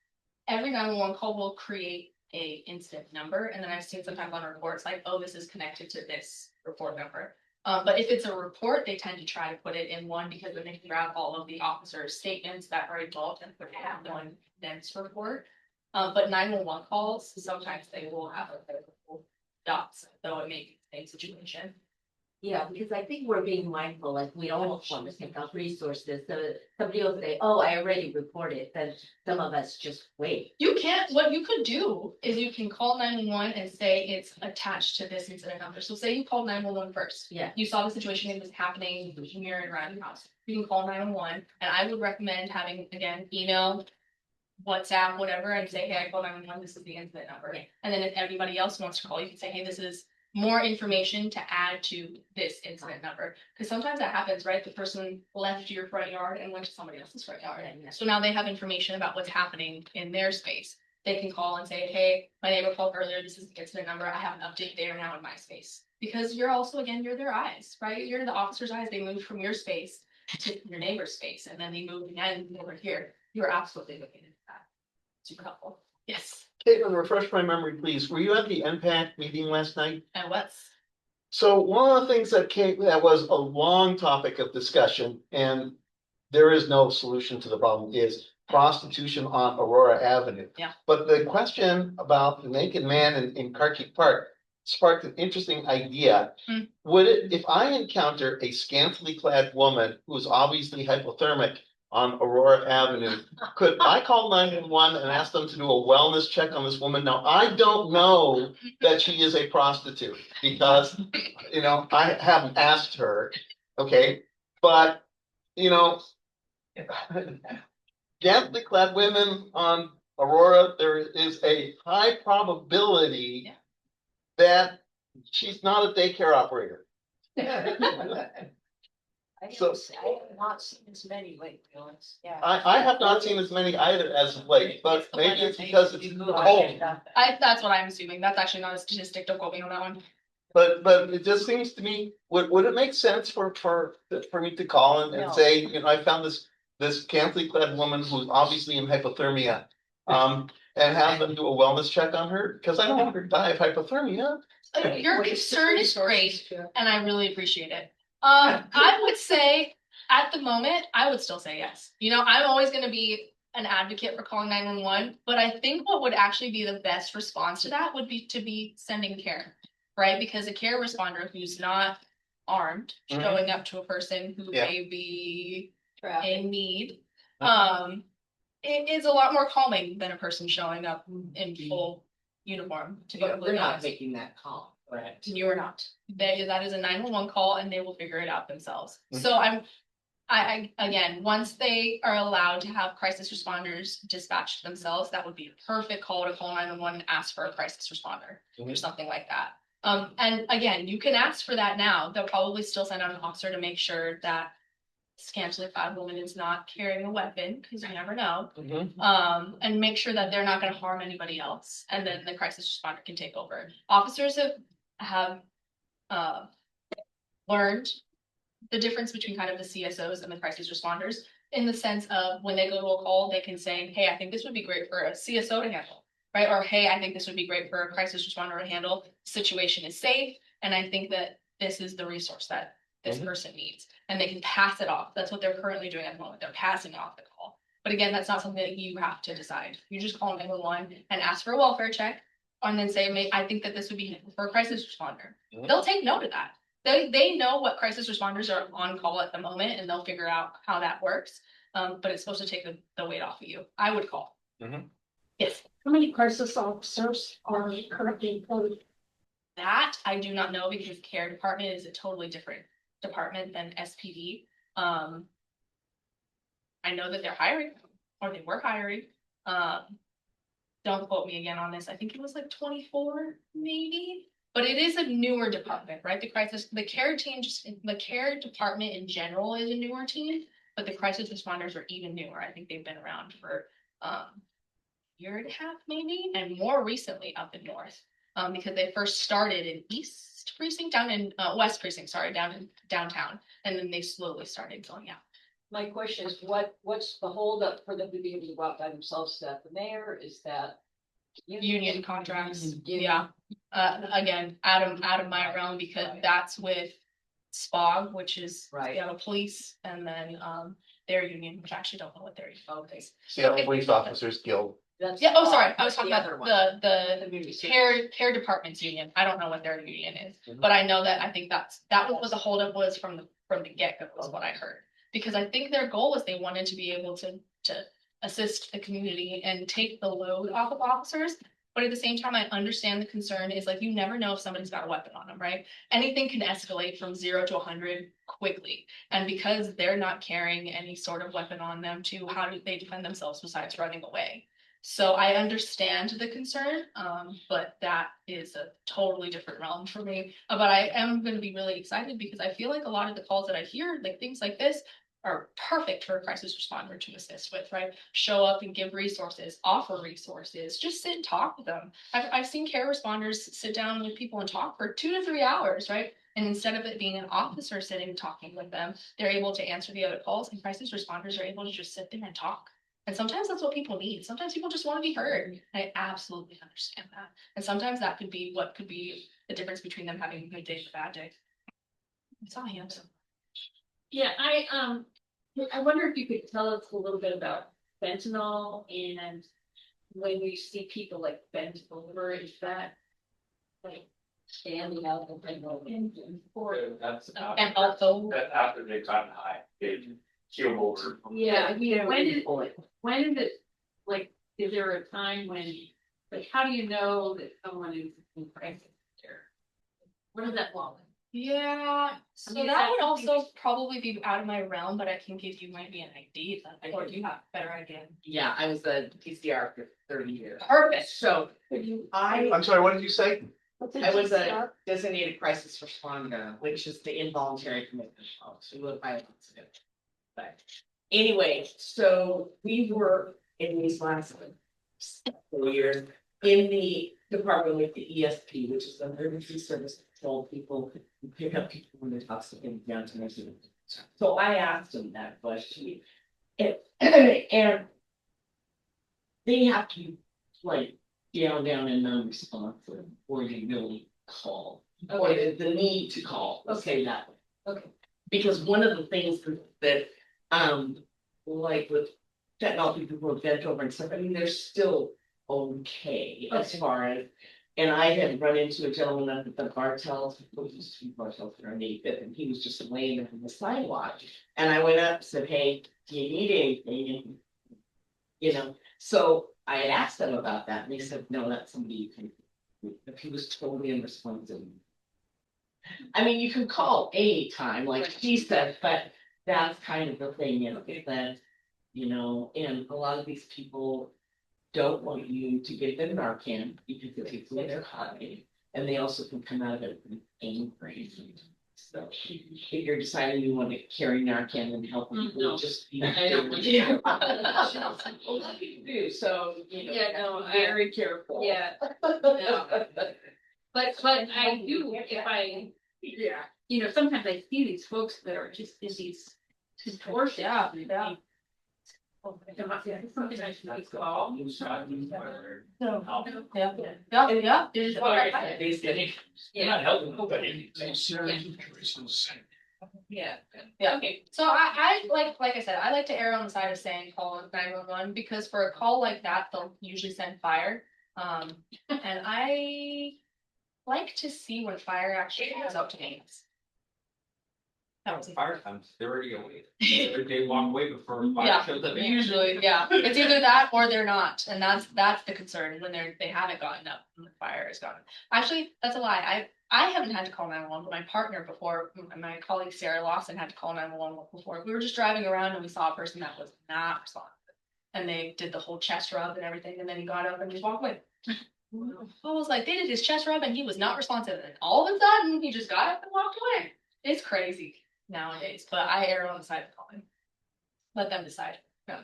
[SPEAKER 2] every 911 call will create a incident number, and then I've seen sometimes on reports like, oh, this is connected to this report number. But if it's a report, they tend to try to put it in one because then they can grab all of the officer's statements that are involved and put it in one dense report. But 911 calls, sometimes they will have a dots, though it may be the same situation.
[SPEAKER 8] Yeah, because I think we're being mindful, like we don't want to take up resources, so somebody will say, oh, I already reported, then some of us just wait.
[SPEAKER 2] You can't, what you could do is you can call 911 and say it's attached to this incident number. So say you called 911 first.
[SPEAKER 8] Yeah.
[SPEAKER 2] You saw the situation, it was happening near and around your house. You can call 911, and I would recommend having, again, email, WhatsApp, whatever, and say, hey, I called 911, this is the incident number.
[SPEAKER 8] Yeah.
[SPEAKER 2] And then if everybody else wants to call, you can say, hey, this is more information to add to this incident number. Because sometimes that happens, right? The person left your front yard and went to somebody else's front yard.
[SPEAKER 8] Yeah.
[SPEAKER 2] So now they have information about what's happening in their space. They can call and say, hey, my neighbor called earlier, this is the incident number, I have an update there now in my space. Because you're also, again, you're their eyes, right? You're the officer's eyes, they moved from your space to your neighbor's space, and then they moved again over here. You're absolutely looking into that. Super helpful. Yes.
[SPEAKER 5] Caitlin, refresh my memory, please. Were you at the NPAC meeting last night?
[SPEAKER 2] And what's?
[SPEAKER 5] So one of the things that was a long topic of discussion, and there is no solution to the problem, is prostitution on Aurora Avenue.
[SPEAKER 2] Yeah.
[SPEAKER 5] But the question about the naked man in Carkeek Park sparked an interesting idea. Would it, if I encounter a scantily clad woman who is obviously hypothermic on Aurora Avenue, could I call 911 and ask them to do a wellness check on this woman? Now, I don't know that she is a prostitute because, you know, I haven't asked her, okay? But, you know, scantily clad women on Aurora, there is a high probability that she's not a daycare operator. So-
[SPEAKER 7] I have not seen as many lately, honest, yeah.
[SPEAKER 5] I have not seen as many either as of late, but maybe it's because it's cold.
[SPEAKER 2] That's what I'm assuming. That's actually not a statistic. Don't quote me on that one.
[SPEAKER 5] But it just seems to me, would it make sense for me to call and
[SPEAKER 7] No.
[SPEAKER 5] say, you know, I found this scantily clad woman who's obviously in hypothermia. And have them do a wellness check on her, because I don't want her to die of hypothermia.
[SPEAKER 2] Your concern is great, and I really appreciate it. I would say at the moment, I would still say yes. You know, I'm always going to be an advocate for calling 911, but I think what would actually be the best response to that would be to be sending care, right? Because a care responder who's not armed,
[SPEAKER 5] Mhm.
[SPEAKER 2] showing up to a person who
[SPEAKER 5] Yeah.
[SPEAKER 2] may be
[SPEAKER 7] Traffic.
[SPEAKER 2] in need, it is a lot more calming than a person showing up in full uniform. To be
[SPEAKER 8] But
[SPEAKER 2] completely
[SPEAKER 8] we're not
[SPEAKER 2] honest.
[SPEAKER 8] making that call, correct?
[SPEAKER 2] You are not. That is a 911 call and they will figure it out themselves.
[SPEAKER 5] Mhm.
[SPEAKER 2] So I, again, once they are allowed to have crisis responders dispatched themselves, that would be a perfect call to call 911 and ask for a crisis responder or
[SPEAKER 5] Mhm.
[SPEAKER 2] something like that. And again, you can ask for that now. They'll probably still send out an officer to make sure that scantily clad woman is not carrying a weapon, because you never know. And make sure that they're not going to harm anybody else, and then the crisis responder can take over. Officers have learned the difference between kind of the CSOs and the crisis responders, in the sense of when they go to a call, they can say, hey, I think this would be great for a CSO to handle, right? Or, hey, I think this would be great for a crisis responder to handle. Situation is safe, and I think that this is the resource that this
[SPEAKER 5] Mhm.
[SPEAKER 2] person needs, and they can pass it off. That's what they're currently doing at the moment. They're passing off the call. But again, that's not something that you have to decide. You just call 911 and ask for a welfare check, and then say, I think that this would be for a crisis responder.
[SPEAKER 5] Mhm.
[SPEAKER 2] They'll take note of that. They know what crisis responders are on call at the moment, and they'll figure out how that works. But it's supposed to take the weight off of you. I would call.
[SPEAKER 5] Mhm.
[SPEAKER 2] Yes.
[SPEAKER 9] How many crisis officers are currently employed?
[SPEAKER 2] That I do not know, because care department is a totally different department than SPD. I know that they're hiring, or they were hiring. don't quote me again on this, I think it was like 24, maybe. But it is a newer department, right? The care team, the care department in general is a newer team, but the crisis responders are even newer. I think they've been around for year and a half maybe, and more recently up in north. Because they first started in East Precinct, down in West Precinct, sorry, down in downtown, and then they slowly started going out.
[SPEAKER 10] My question is, what's the holdup for them to be able to go out by themselves? Is that the mayor? Is that?
[SPEAKER 2] Union contracts, yeah. Again, out of my realm, because that's with SPOG, which is
[SPEAKER 10] Right.
[SPEAKER 2] Seattle Police, and then their union, which I actually don't know what their union is.
[SPEAKER 5] Seattle Police Officers Guild.
[SPEAKER 10] That's
[SPEAKER 2] Yeah, oh, sorry, I was
[SPEAKER 10] that's
[SPEAKER 2] talking
[SPEAKER 10] the
[SPEAKER 2] about
[SPEAKER 10] other one.
[SPEAKER 2] the
[SPEAKER 10] Community
[SPEAKER 2] care department's union. I don't know what their union is,
[SPEAKER 5] Mhm.
[SPEAKER 2] but I know that I think that was the holdup was from the get-go was what I heard. Because I think their goal was they wanted to be able to assist the community and take the load off of officers. But at the same time, I understand the concern is like, you never know if somebody's got a weapon on them, right? Anything can escalate from 0 to 100 quickly. And because they're not carrying any sort of weapon on them too, how do they defend themselves besides running away? So I understand the concern, but that is a totally different realm for me. But I am going to be really excited because I feel like a lot of the calls that I hear, like things like this, are perfect for a crisis responder to assist with, right? Show up and give resources, offer resources, just sit and talk with them. I've seen care responders sit down with people and talk for 2 to 3 hours, right? And instead of it being an officer sitting and talking with them, they're able to answer the other calls, and crisis responders are able to just sit there and talk. And sometimes that's what people need. Sometimes people just want to be heard. I absolutely understand that. And sometimes that could be what could be the difference between them having a good day and a bad day. It's all handsome.
[SPEAKER 4] Yeah, I wonder if you could tell us a little bit about fentanyl, and when we see people like bent over, is that like standing out the fentanyl engine or?
[SPEAKER 11] That's
[SPEAKER 2] And also,
[SPEAKER 11] that's after they've gotten high, they keel over.
[SPEAKER 4] Yeah, I mean, when is it, like, is there a time when, like, how do you know that someone is in crisis there? What does that look like?
[SPEAKER 2] yeah, so
[SPEAKER 4] mean, is
[SPEAKER 2] that
[SPEAKER 4] that
[SPEAKER 2] would
[SPEAKER 4] something-
[SPEAKER 2] also probably be out of my realm, but I can give you maybe an idea, or do you have a better idea?
[SPEAKER 12] Yeah, I was a PCR for 30 years.
[SPEAKER 2] Perfect.
[SPEAKER 12] So I
[SPEAKER 5] I'm sorry, what did you say?
[SPEAKER 12] was a designated crisis responder, which is the involuntary commitment policy, what violence is. But anyway, so we were in these last 4 years in the department with the ESP, which is the emergency service control people who pick up people when they're toxic and down to nursing. So I asked them that question. And they have to like down and non-responsive or you really call. Or the need to call, let's say that way.
[SPEAKER 4] Okay.
[SPEAKER 12] Because one of the things that like with technology people are bent over and stuff, I mean, they're still okay as far as. And I had run into a gentleman up at the Bartels, what used to be Bartels in our neighborhood, and he was just laying there on the sidewalk. And I went up and said, hey, do you need anything? And, you know, so I had asked them about that, and they said, no, that's somebody you can, if he was totally unresponsive. I mean, you can call any time, like she said, but that's kind of the thing, you know, that, you know, and a lot of these people don't want you to give them Narcan because it takes away their high, and they also can come out of it angry. So if you're deciding you want to carry Narcan and help people,
[SPEAKER 4] No.
[SPEAKER 12] just be
[SPEAKER 4] I don't want
[SPEAKER 12] do. So, you know,
[SPEAKER 4] Yeah, no,
[SPEAKER 12] be very careful.
[SPEAKER 4] Yeah, but I do, if I,
[SPEAKER 12] Yeah.
[SPEAKER 4] you know, sometimes I see these folks that are just in these contortions.
[SPEAKER 2] Yeah.
[SPEAKER 4] Something I should call.
[SPEAKER 2] Yeah. This is what I-
[SPEAKER 11] You're not helping nobody.
[SPEAKER 4] Yeah.
[SPEAKER 2] Yeah, okay, so I like I said, I like to err on the side of saying call 911 because for a call like that, they'll usually send fire. And I like to see when fire actually comes out to me. That was
[SPEAKER 11] Fire comes, they're already away. They walk away before fire
[SPEAKER 2] Yeah,
[SPEAKER 11] shows up.
[SPEAKER 2] usually, yeah, it's either that or they're not, and that's the concern when they haven't gotten up and the fire is gone. Actually, that's a lie. I haven't had to call 911, but my partner before, my colleague Sarah Lawson had to call 911 before. We were just driving around and we saw a person that was not responsive. and they did the whole chest rub and everything, and then he got up and just walked away. I was like, they did his chest rub and he was not responsive, and all of a sudden he just got up and walked away. It's crazy nowadays, but I err on the side of calling. Let them decide. No.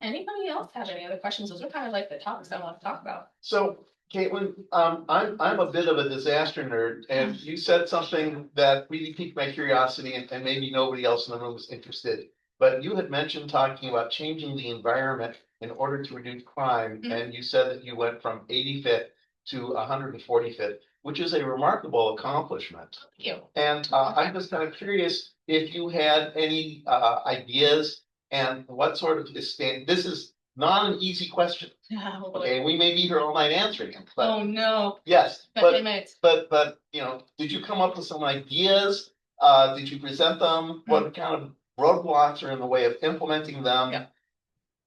[SPEAKER 2] Anybody else have any other questions? Those are kind of like the topics I want to talk about.
[SPEAKER 5] So, Caitlin, I'm a bit of a disaster nerd, and you said something that really piqued my curiosity, and maybe nobody else in the room is interested. But you had mentioned talking about changing the environment in order to reduce crime, and you said that you went from 85th to 145th, which is a remarkable accomplishment.
[SPEAKER 2] Thank you.
[SPEAKER 5] And I'm just kind of curious if you had any ideas and what sort of this is not an easy question. Okay, we may be here all night answering it, but
[SPEAKER 2] Oh no.
[SPEAKER 5] yes,
[SPEAKER 2] But they might.
[SPEAKER 5] but you know, did you come up with some ideas? Did you present them? What kind of roadblocks are in the way of implementing them?
[SPEAKER 2] Yeah.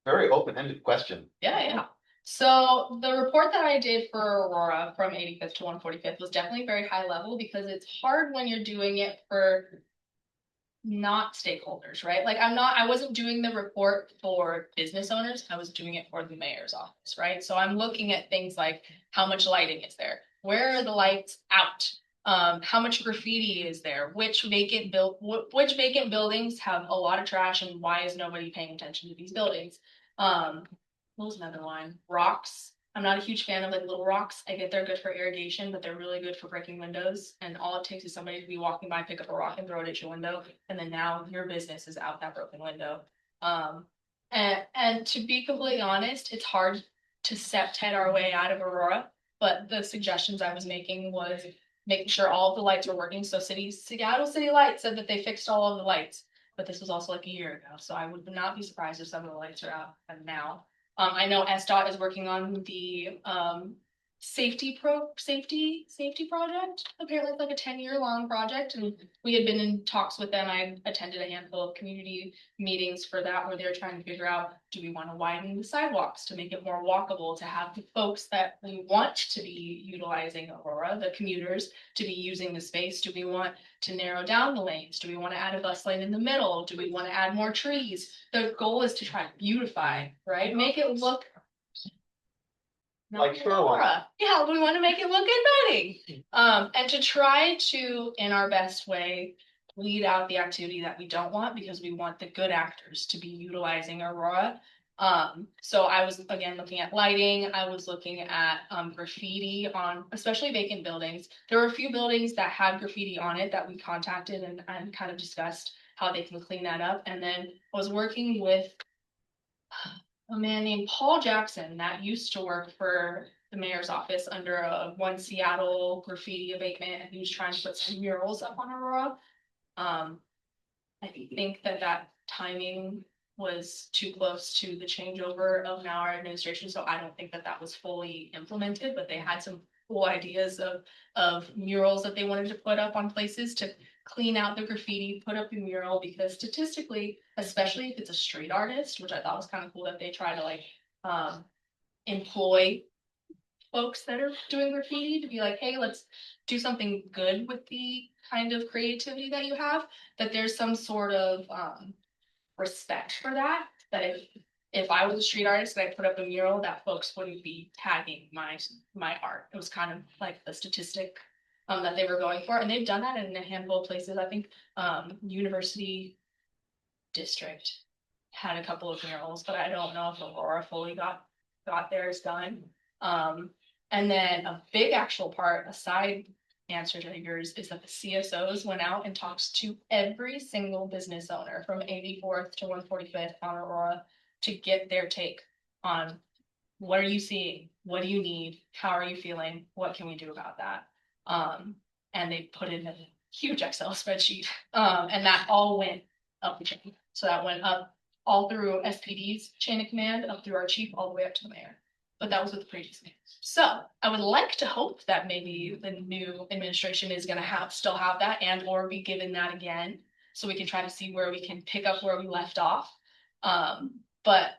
[SPEAKER 5] Very open-ended question.
[SPEAKER 2] Yeah. So the report that I did for Aurora from 85th to 145th was definitely very high level, because it's hard when you're doing it for not stakeholders, right? Like I wasn't doing the report for business owners, I was doing it for the mayor's office, right? So I'm looking at things like how much lighting is there? Where are the lights out? How much graffiti is there? Which vacant buildings have a lot of trash, and why is nobody paying attention to these buildings? What was another one? Rocks. I'm not a huge fan of like little rocks. I get they're good for irrigation, but they're really good for breaking windows. And all it takes is somebody to be walking by, pick up a rock and throw it at your window. And then now your business is out that broken window. And to be completely honest, it's hard to septet our way out of Aurora. But the suggestions I was making was making sure all of the lights were working. So Seattle City Lights said that they fixed all of the lights, but this was also like a year ago. So I would not be surprised if some of the lights are out now. I know SDOT is working on the safety project. Apparently it's like a 10-year long project, and we had been in talks with them. I attended a handful of community meetings for that, where they're trying to figure out, do we want to widen the sidewalks to make it more walkable, to have the folks that we want to be utilizing Aurora, the commuters, to be using the space? Do we want to narrow down the lanes? Do we want to add a bus lane in the middle? Do we want to add more trees? The goal is to try to beautify, right? Make it look
[SPEAKER 5] like Aurora.
[SPEAKER 2] Yeah, we want to make it look inviting. And to try to, in our best way, weed out the activity that we don't want, because we want the good actors to be utilizing Aurora. So I was again looking at lighting. I was looking at graffiti on especially vacant buildings. There were a few buildings that had graffiti on it that we contacted and kind of discussed how they can clean that up. And then I was working with a man named Paul Jackson that used to work for the mayor's office under a One Seattle graffiti abatement, and he was trying to put some murals up on Aurora. I think that timing was too close to the changeover of now our administration, so I don't think that was fully implemented, but they had some cool ideas of murals that they wanted to put up on places to clean out the graffiti, put up a mural, because statistically, especially if it's a street artist, which I thought was kind of cool that they try to like employ folks that are doing graffiti to be like, hey, let's do something good with the kind of creativity that you have, that there's some sort of respect for that if I was a street artist and I put up a mural, that folks wouldn't be tagging my art. It was kind of like the statistic that they were going for, and they've done that in a handful of places. I think University District had a couple of murals, but I don't know if Aurora fully got theirs done. And then a big actual part, a side answer to yours, is that the CSOs went out and talked to every single business owner from 84th to 145th on Aurora to get their take on what are you seeing, what do you need, how are you feeling, what can we do about that. And they put in a huge Excel spreadsheet, and that all went up the chain. So that went up all through SPD's chain of command, up through our chief, all the way up to the mayor. But that was with the previous mayor. So I would like to hope that maybe the new administration is going to still have that, and or be given that again, so we can try to see where we can pick up where we left off. But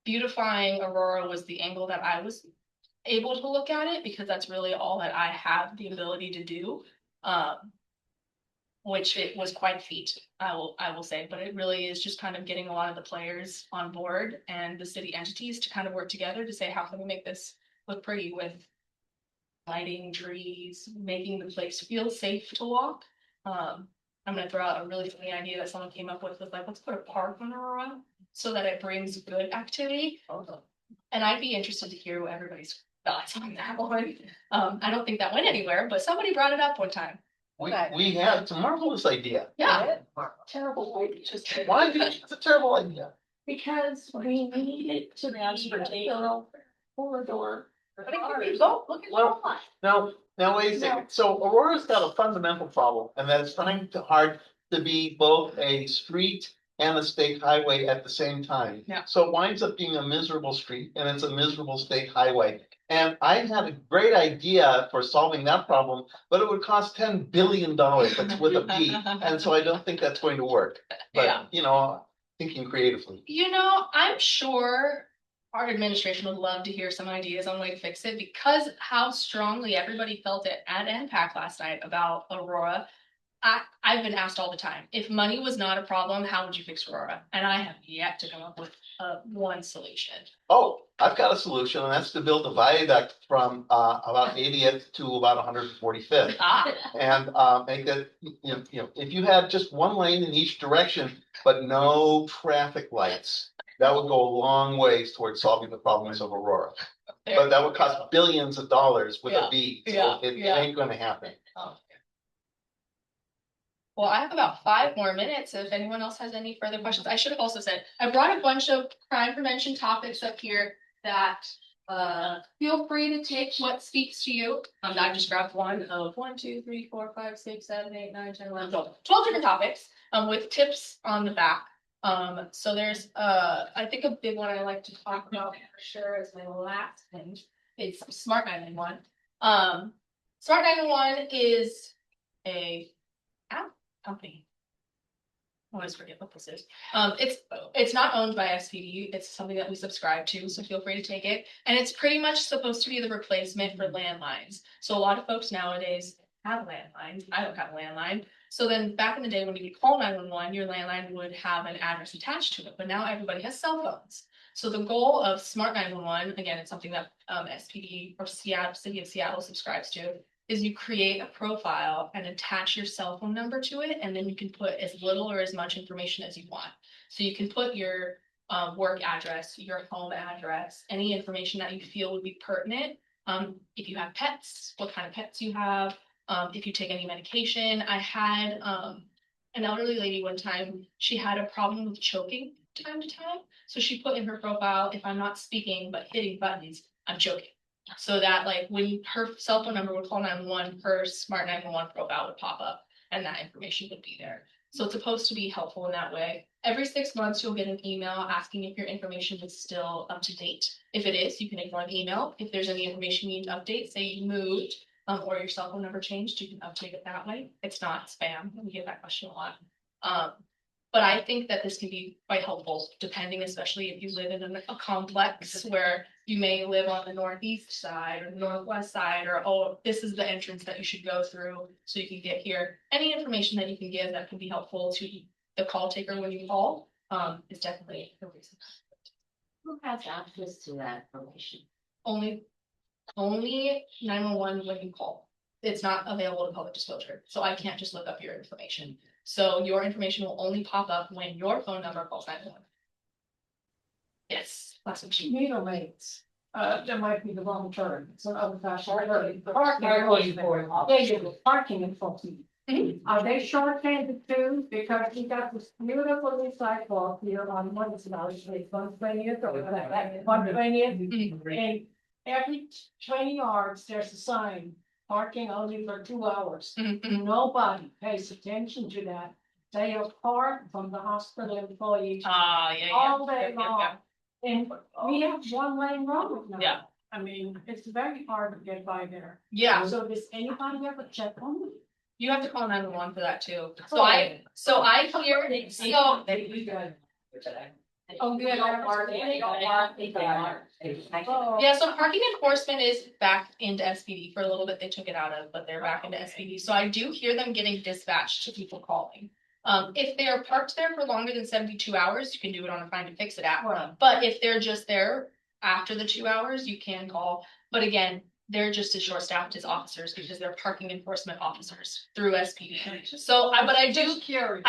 [SPEAKER 2] beautifying Aurora was the angle that I was able to look at it, because that's really all that I have the ability to do. which it was quite a feat, I will say, but it really is just kind of getting a lot of the players on board and the city entities to kind of work together to say, how can we make this look pretty with lighting, trees, making the place feel safe to walk. I'm gonna throw out a really funny idea that someone came up with like, let's put a park on Aurora so that it brings good activity. And I'd be interested to hear what everybody's thoughts on that one. I don't think that went anywhere, but somebody brought it up one time.
[SPEAKER 5] We had, it's a marvelous idea.
[SPEAKER 2] Yeah.
[SPEAKER 9] Terrible idea.
[SPEAKER 5] Why? It's a terrible idea.
[SPEAKER 9] Because we need it to be a corridor.
[SPEAKER 1] But it could be both, look at
[SPEAKER 5] Well,
[SPEAKER 1] that.
[SPEAKER 5] Now wait a second. So Aurora's got a fundamental problem, and that it's trying hard to be both a street and a state highway at the same time.
[SPEAKER 2] Yeah.
[SPEAKER 5] So it winds up being a miserable street and it's a miserable state highway. And I had a great idea for solving that problem, but it would cost $10 billion. That's with a B. And so I don't think that's going to work.
[SPEAKER 2] Yeah.
[SPEAKER 5] But, you know, thinking creatively.
[SPEAKER 2] You know, I'm sure our administration would love to hear some ideas on a way to fix it because how strongly everybody felt it at NPAC last night about Aurora. I've been asked all the time, if money was not a problem, how would you fix Aurora? And I have yet to come up with one solution.
[SPEAKER 5] Oh, I've got a solution, and that's to build a viaduct from about 80th to about 145th. And make it, you know, if you had just one lane in each direction, but no traffic lights, that would go a long ways towards solving the problems of Aurora. But that would cost billions of dollars with a B, so it ain't gonna happen.
[SPEAKER 2] Well, I have about 5 more minutes if anyone else has any further questions. I should have also said, I brought a bunch of crime prevention topics up here that feel free to take what speaks to you. I just grabbed one of 1, 2, 3, 4, 5, 6, 7, 8, 9, 10, 11, 12 different topics with tips on the back. So there's I think a big one I like to talk about for sure is my last thing. It's Smart 911. Smart 911 is a app company. I always forget what this is. It's not owned by SPD. It's something that we subscribe to, so feel free to take it. And it's pretty much supposed to be the replacement for landlines. So a lot of folks nowadays have landlines. I don't have a landline. So then back in the day when you would call 911, your landline would have an address attached to it, but now everybody has cell phones. So the goal of Smart 911, again, it's something that SPD or Seattle, City of Seattle subscribes to, is you create a profile and attach your cell phone number to it, and then you can put as little or as much information as you want. So you can put your work address, your home address, any information that you feel would be pertinent. If you have pets, what kind of pets you have, if you take any medication. I had an elderly lady one time, she had a problem with choking time to time. So she put in her profile, if I'm not speaking but hitting buttons, I'm choking. So that like when her cell phone number would call 911, her Smart 911 profile would pop up and that information would be there. So it's supposed to be helpful in that way. Every 6 months, you'll get an email asking if your information is still up to date. If it is, you can ignore the email. If there's any information you need to update, say you moved or your cell phone number changed, you can update it that way. It's not spam. We get that question a lot. But I think that this can be quite helpful, depending, especially if you live in a complex where you may live on the northeast side or the northwest side, or, oh, this is the entrance that you should go through so you can get here. Any information that you can give that can be helpful to the call taker when you call is definitely a reason.
[SPEAKER 8] Who has access to that information?
[SPEAKER 2] Only 911 when you call. It's not available to public disclosure, so I can't just look up your information. So your information will only pop up when your phone number calls 911. Yes, last one.
[SPEAKER 9] Meter mates, that might be the wrong term, it's an old fashioned word. Parking enforcement. Are they short-handed too? Because we got this beautiful sidewalk here on one side, it's 120th or 120th. And every 20 yards, there's a sign, parking only for 2 hours. Nobody pays attention to that. They are part from the hospital employees all day long. And we have 1 lane road now.
[SPEAKER 2] Yeah.
[SPEAKER 9] I mean, it's very hard to get by there.
[SPEAKER 2] Yeah.
[SPEAKER 9] So does anybody ever check on me?
[SPEAKER 2] You have to call 911 for that too. So I hear, so Oh, good.
[SPEAKER 4] They don't mark it.
[SPEAKER 2] Yeah, so parking enforcement is back into SPD. For a little bit, they took it out of, but they're back into SPD. So I do hear them getting dispatched to people calling. If they are parked there for longer than 72 hours, you can do it on a find and fix it app.
[SPEAKER 9] Right.
[SPEAKER 2] But if they're just there after the 2 hours, you can call. But again, they're just as short staffed as officers because they're parking enforcement officers through SPD. So, but I do hear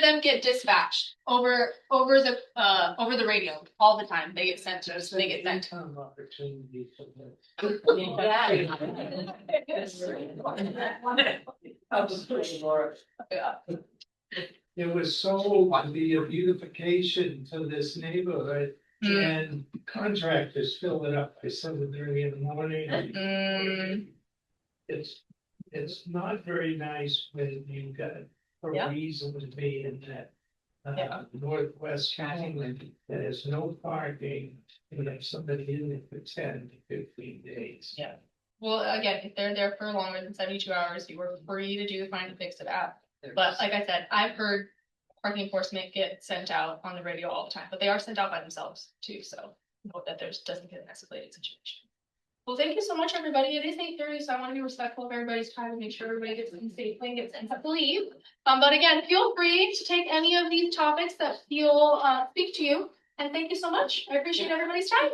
[SPEAKER 2] them get dispatched over the radio all the time. They get sent to us. They get sent.
[SPEAKER 3] Ton of opportunity for this.
[SPEAKER 2] Yeah.
[SPEAKER 3] It was sold to be a beautification to this neighborhood. And contractors fill it up by 7:30 in the morning. It's not very nice when you got a reason to be in that. Northwest England, there's no parking, and you have somebody in there for 10 to 15 days.
[SPEAKER 2] Yeah. Well, again, if they're there for longer than 72 hours, you are free to do the find and fix it app. But like I said, I've heard parking enforcement get sent out on the radio all the time, but they are sent out by themselves too. So note that there doesn't get an escalated situation. Well, thank you so much, everybody. It is 8:30, so I want to be respectful of everybody's time and make sure everybody gets in safely and gets in to leave. But again, feel free to take any of these topics that feel speak to you. And thank you so much. I appreciate everybody's time.